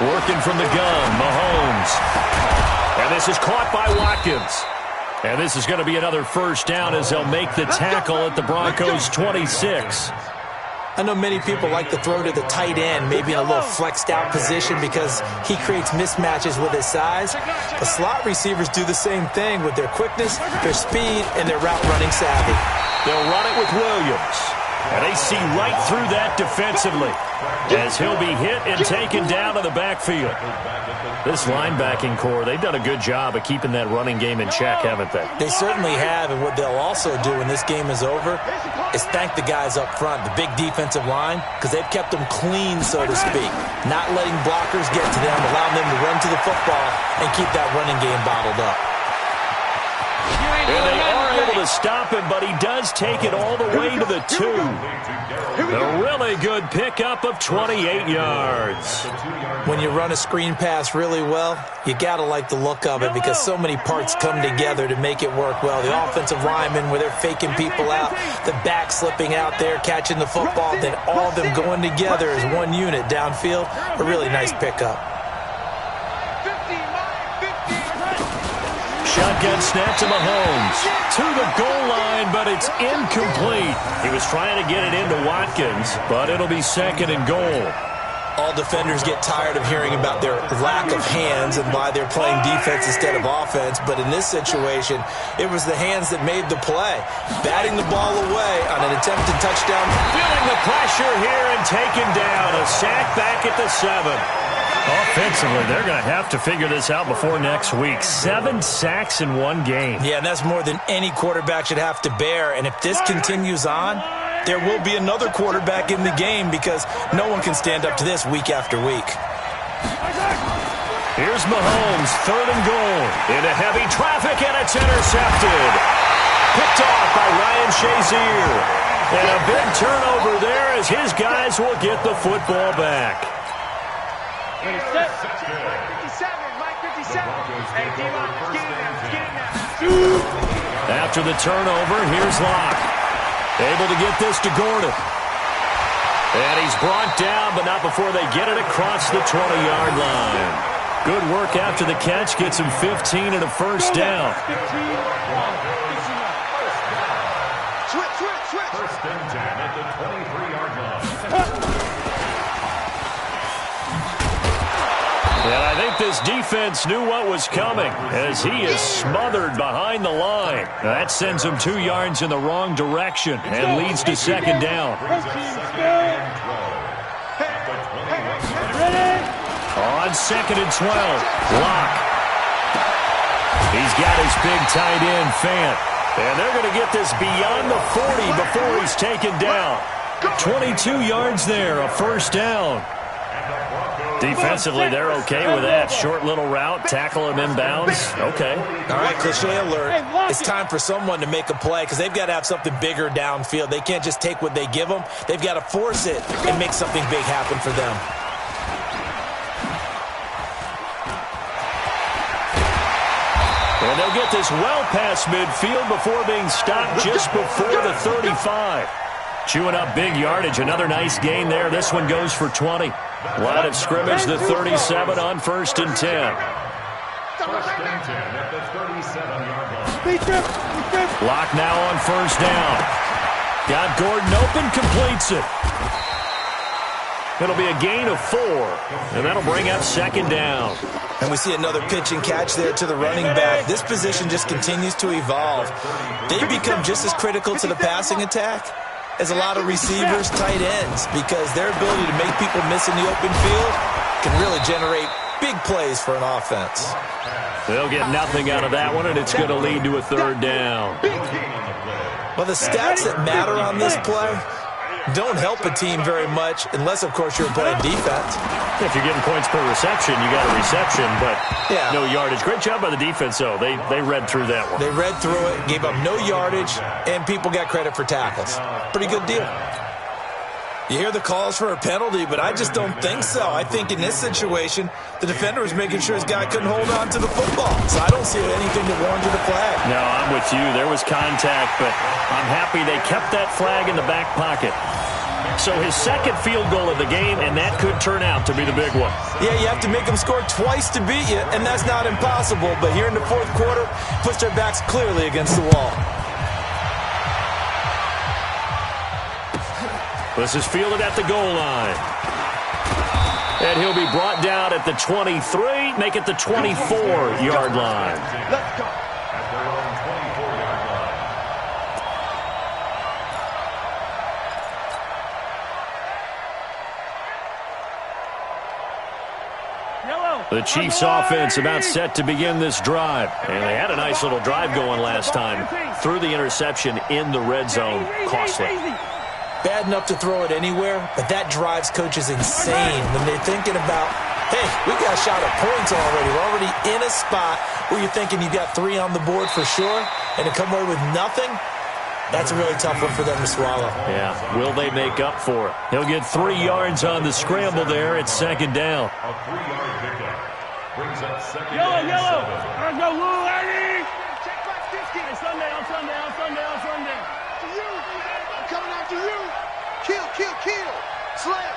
Working from the gun, Mahomes. And this is caught by Watkins. And this is going to be another 1st down as they'll make the tackle at the Broncos' 26. I know many people like to throw to the tight end, maybe in a little flexed out position because he creates mismatches with his size. The slot receivers do the same thing with their quickness, their speed, and their route running savvy. They'll run it with Williams. And they see right through that defensively as he'll be hit and taken down to the backfield. This linebacking core, they've done a good job of keeping that running game in check, haven't they? They certainly have, and what they'll also do when this game is over is thank the guys up front, the big defensive line, because they've kept them clean, so to speak. Not letting blockers get to them, allowing them to run to the football and keep that running game bottled up. And they are able to stop him, but he does take it all the way to the 2. A really good pickup of 28 yards. When you run a screen pass really well, you got to like the look of it because so many parts come together to make it work well. The offensive linemen, where they're faking people out, the back slipping out there, catching the football, then all of them going together as one unit downfield. A really nice pickup. Shotgun snap to Mahomes. To the goal line, but it's incomplete. He was trying to get it into Watkins, but it'll be 2nd and goal. All defenders get tired of hearing about their lack of hands and why they're playing defense instead of offense. But in this situation, it was the hands that made the play. Batting the ball away on an attempted touchdown. Feeling the pressure here and taken down. A sack back at the 7. Offensively, they're going to have to figure this out before next week. 7 sacks in one game. Yeah, and that's more than any quarterback should have to bear. And if this continues on, there will be another quarterback in the game because no one can stand up to this week after week. Here's Mahomes, 3rd and goal. Into heavy traffic, and it's intercepted. Picked off by Ryan Shazier. And a big turnover there as his guys will get the football back. 57, Mike 57. Hey, D-Line, get in now. After the turnover, here's Locke. Able to get this to Gordon. And he's brought down, but not before they get it across the 20-yard line. Good work after the catch. Gets him 15 and a first down. Switch. First and 10 at the 23-yard line. And I think this defense knew what was coming as he is smothered behind the line. Now that sends him 2 yards in the wrong direction and leads to 2nd down. On 2nd and 12, Locke. He's got his big tight end, Fant. And they're going to get this beyond the 40 before he's taken down. 22 yards there, a first down. Defensively, they're okay with that. Short little route, tackle him inbounds. Okay. All right, cliche alert. It's time for someone to make a play because they've got to have something bigger downfield. They can't just take what they give them. They've got to force it and make something big happen for them. And they'll get this well past midfield before being stopped just before the 35. Chewing up big yardage. Another nice gain there. This one goes for 20. Line of scrimmage, the 37 on 1st and 10. First and 10 at the 37-yard line. Locke now on 1st down. Got Gordon open, completes it. It'll be a gain of 4, and that'll bring up 2nd down. And we see another pitch and catch there to the running back. This position just continues to evolve. They become just as critical to the passing attack as a lot of receivers, tight ends, because their ability to make people miss in the open field can really generate big plays for an offense. They'll get nothing out of that one, and it's going to lead to a 3rd down. Well, the stats that matter on this play don't help a team very much unless, of course, you're playing defense. If you're getting points per reception, you got a reception, but no yardage. Great job by the defense, though. They read through that one. They read through it, gave up no yardage, and people got credit for tackles. Pretty good deal. You hear the calls for a penalty, but I just don't think so. I think in this situation, the defender was making sure his guy couldn't hold on to the football. So I don't see anything that warranted a flag. No, I'm with you. There was contact, but I'm happy they kept that flag in the back pocket. So his 2nd field goal of the game, and that could turn out to be the big one. Yeah, you have to make them score twice to beat you, and that's not impossible. But here in the 4th quarter, puts their backs clearly against the wall. This is fielded at the goal line. And he'll be brought down at the 23, make it the 24-yard line. Let's go. At their own 24-yard line. The Chiefs offense about set to begin this drive. And they had a nice little drive going last time. Threw the interception in the red zone. Costly. Bad enough to throw it anywhere, but that drives coaches insane when they're thinking about, hey, we got a shot at points already. We're already in a spot where you're thinking you got 3 on the board for sure, and to come away with nothing, that's a really tough one for them to swallow. Yeah, will they make up for it? He'll get 3 yards on the scramble there. It's second down. A 3-yard pickup brings up second Yellow, and yellow. 7. Let's go, Lou, Eddie. Check back this kid. Sunday. To you. I'm coming after you. Kill. Slam.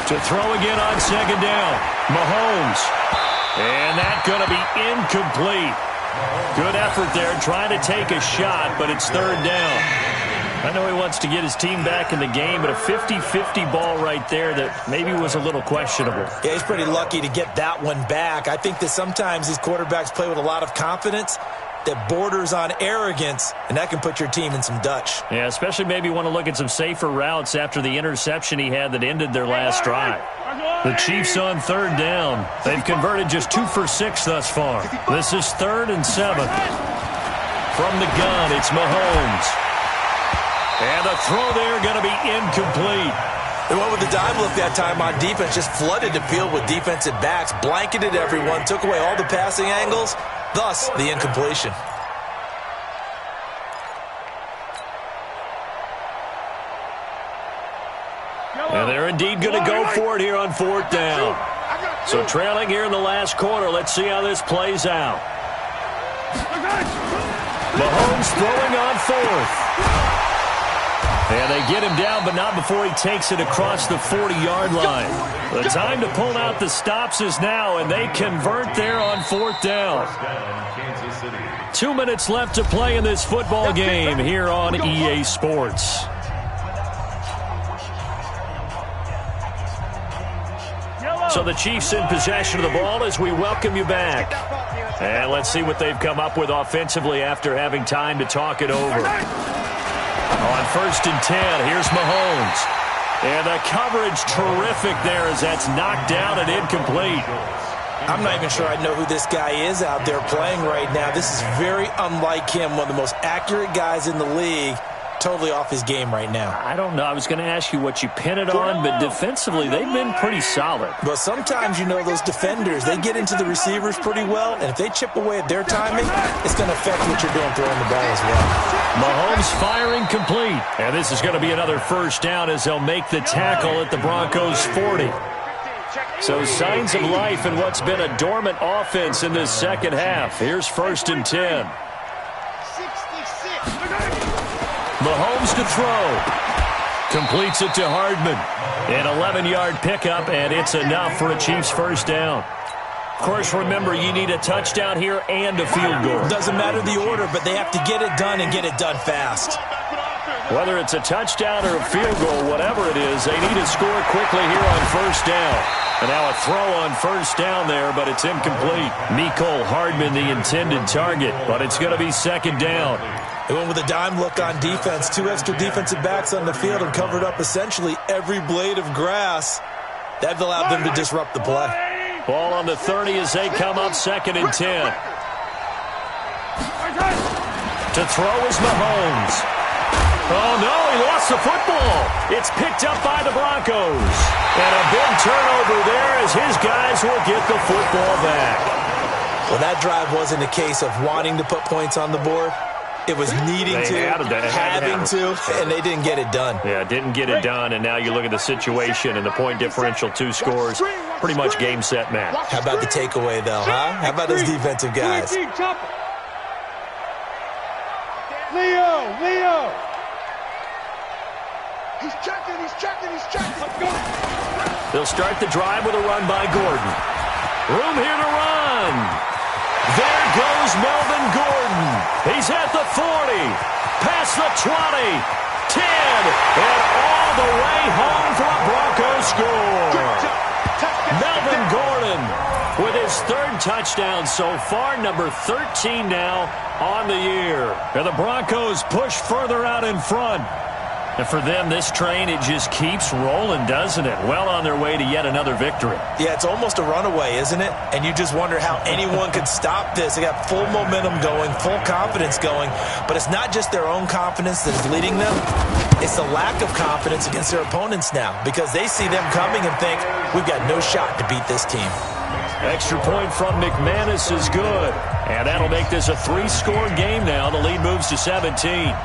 To throw again on second down. Mahomes. And that's going to be incomplete. Good effort there, trying to take a shot, but it's third down. I know he wants to get his team back in the game, but a 50-50 ball right there that maybe was a little questionable. Yeah, he's pretty lucky to get that one back. I think that sometimes these quarterbacks play with a lot of confidence that borders on arrogance, and that can put your team in some Dutch. Yeah, especially maybe want to look at some safer routes after the interception he had that ended their last drive. The Chiefs on third down. They've converted just 2 for 6 thus far. This is 3rd and 7. From the gun, it's Mahomes. And the throw there going to be incomplete. They went with the dime look that time on defense, just flooded the field with defensive backs, blanketed everyone, took away all the passing angles, thus the incompletion. And they're indeed going to go for it here on 4th down. So trailing here in the last quarter. Let's see how this plays out. Mahomes throwing on 4th. And they get him down, but not before he takes it across the 40-yard line. The time to pull out the stops is now, and they convert there on 4th down. 2 minutes left to play in this football game here on EA Sports. So the Chiefs in possession of the ball as we welcome you back. And let's see what they've come up with offensively after having time to talk it over. On 1st and 10, here's Mahomes. And the coverage terrific there as that's knocked down and incomplete. I'm not even sure I know who this guy is out there playing right now. This is very unlike him, one of the most accurate guys in the league. Totally off his game right now. I don't know. I was going to ask you what you pin it on, but defensively, they've been pretty solid. But sometimes, you know, those defenders, they get into the receivers pretty well, and if they chip away at their timing, it's going to affect what you're doing throwing the ball as well. Mahomes firing complete. And this is going to be another first down as they'll make the tackle at the Broncos' 40. So signs of life in what's been a dormant offense in this second half. Here's 1st and 10. Mahomes to throw. Completes it to Hardman. An 11-yard pickup, and it's enough for a Chiefs first down. Of course, remember, you need a touchdown here and a field goal. Doesn't matter the order, but they have to get it done and get it done fast. Whether it's a touchdown or a field goal, whatever it is, they need to score quickly here on 1st down. And now a throw on 1st down there, but it's incomplete. Mecole Hardman, the intended target, but it's going to be 2nd down. They went with a dime look on defense. 2 extra defensive backs on the field and covered up essentially every blade of grass. That allowed them to disrupt the play. Ball on the 30 as they come up 2nd and 10. To throw is Mahomes. Oh, no, he lost the football. It's picked up by the Broncos. And a big turnover there as his guys will get the football back. Well, that drive wasn't a case of wanting to put points on the board. It was needing having to, and they didn't get it done. Yeah, didn't get it done, and now you look at the situation and the point differential, 2 scores, pretty much game, set, match. How about the takeaway, though, huh? How about those defensive guys? Leo! He's checking. Let's go. They'll start the drive with a run by Gordon. Room here to run. There goes Melvin Gordon. He's at the 40, past the 20, 10, and all the way home for a Broncos score. Melvin Gordon with his 3rd touchdown so far, number 13 now on the year. And the Broncos push further out in front. And for them, this train, it just keeps rolling, doesn't it? Well on their way to yet another victory. Yeah, it's almost a runaway, isn't it? And you just wonder how anyone could stop this. They got full momentum going, full confidence going. But it's not just their own confidence that is leading them. It's the lack of confidence against their opponents now, because they see them coming and think, we've got no shot to beat this team. Extra point from McManus is good. And that'll make this a 3-score game now. The lead moves to 17.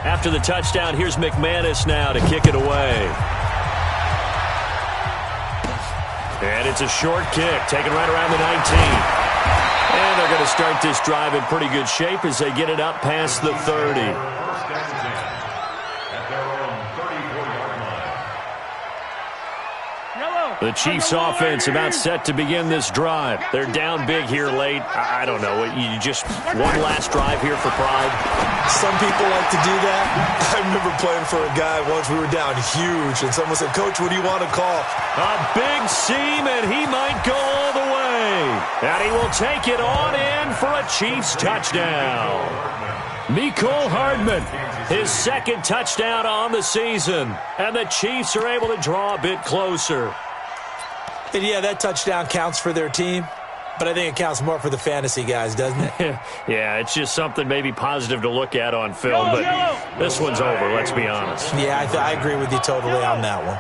After the touchdown, here's McManus now to kick it away. And it's a short kick, taken right around the 19. And they're going to start this drive in pretty good shape as they get it up past the 30. The Chiefs offense about set to begin this drive. They're down big here late. I don't know. You just one last drive here for pride. Some people like to do that. I remember playing for a guy once. We were down huge, and someone said, Coach, what do you want to call? A big seam, and he might go all the way. And he will take it on in for a Chiefs touchdown. Mecole Hardman, his second touchdown on the season. And the Chiefs are able to draw a bit closer. And yeah, that touchdown counts for their team, but I think it counts more for the fantasy guys, doesn't it? Yeah, it's just something maybe positive to look at on film, but this one's over, let's be honest. Yeah, I agree with you totally on that one.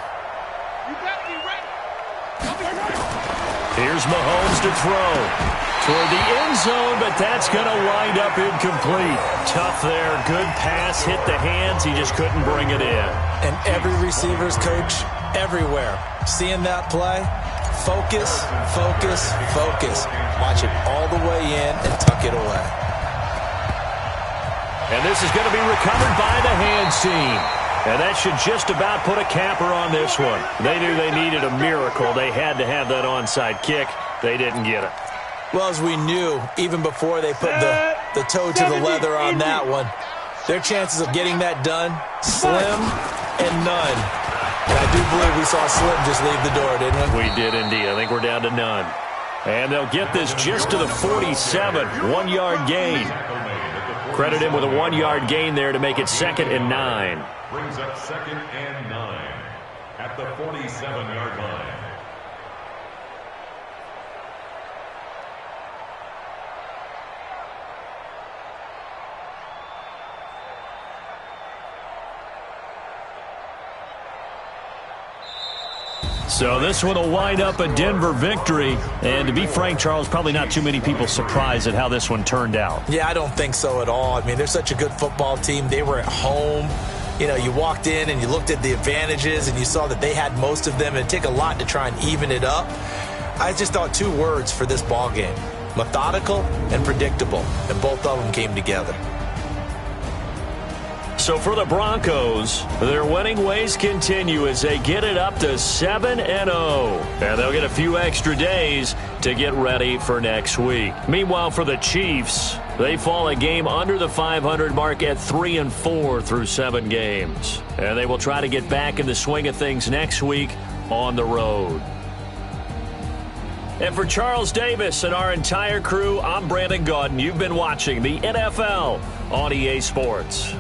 Here's Mahomes to throw toward the end zone, but that's going to wind up incomplete. Tough there, good pass, hit the hands, he just couldn't bring it in. And every receiver's coach everywhere, seeing that play, focus, focus, focus. Watch it all the way in and tuck it away. And this is going to be recovered by the hands team. And that should just about put a capper on this one. They knew they needed a miracle. They had to have that onside kick. They didn't get it. Well, as we knew, even before they put the toe to the leather on that one, their chances of getting that done, slim and none. And I do believe we saw Slim just leave the door, didn't we? We did indeed. I think we're down to none. And they'll get this just to the 47, 1-yard gain. Credit him with a 1-yard gain there to make it 2nd and 9. Brings up 2nd and 9 at the 47-yard line. So this one will wind up a Denver victory. And to be frank, Charles, probably not too many people surprised at how this one turned out. Yeah, I don't think so at all. I mean, they're such a good football team. They were at home. You know, you walked in and you looked at the advantages and you saw that they had most of them. It'd take a lot to try and even it up. I just thought 2 words for this ball game: methodical and predictable. And both of them came together. So for the Broncos, their winning ways continue as they get it up to 7-0. And they'll get a few extra days to get ready for next week. Meanwhile, for the Chiefs, they fall a game under the 500 mark at 3-4 through 7 games. And they will try to get back in the swing of things next week on the road. And for Charles Davis and our entire crew, I'm Brandon Gaudin. You've been watching the NFL on EA Sports.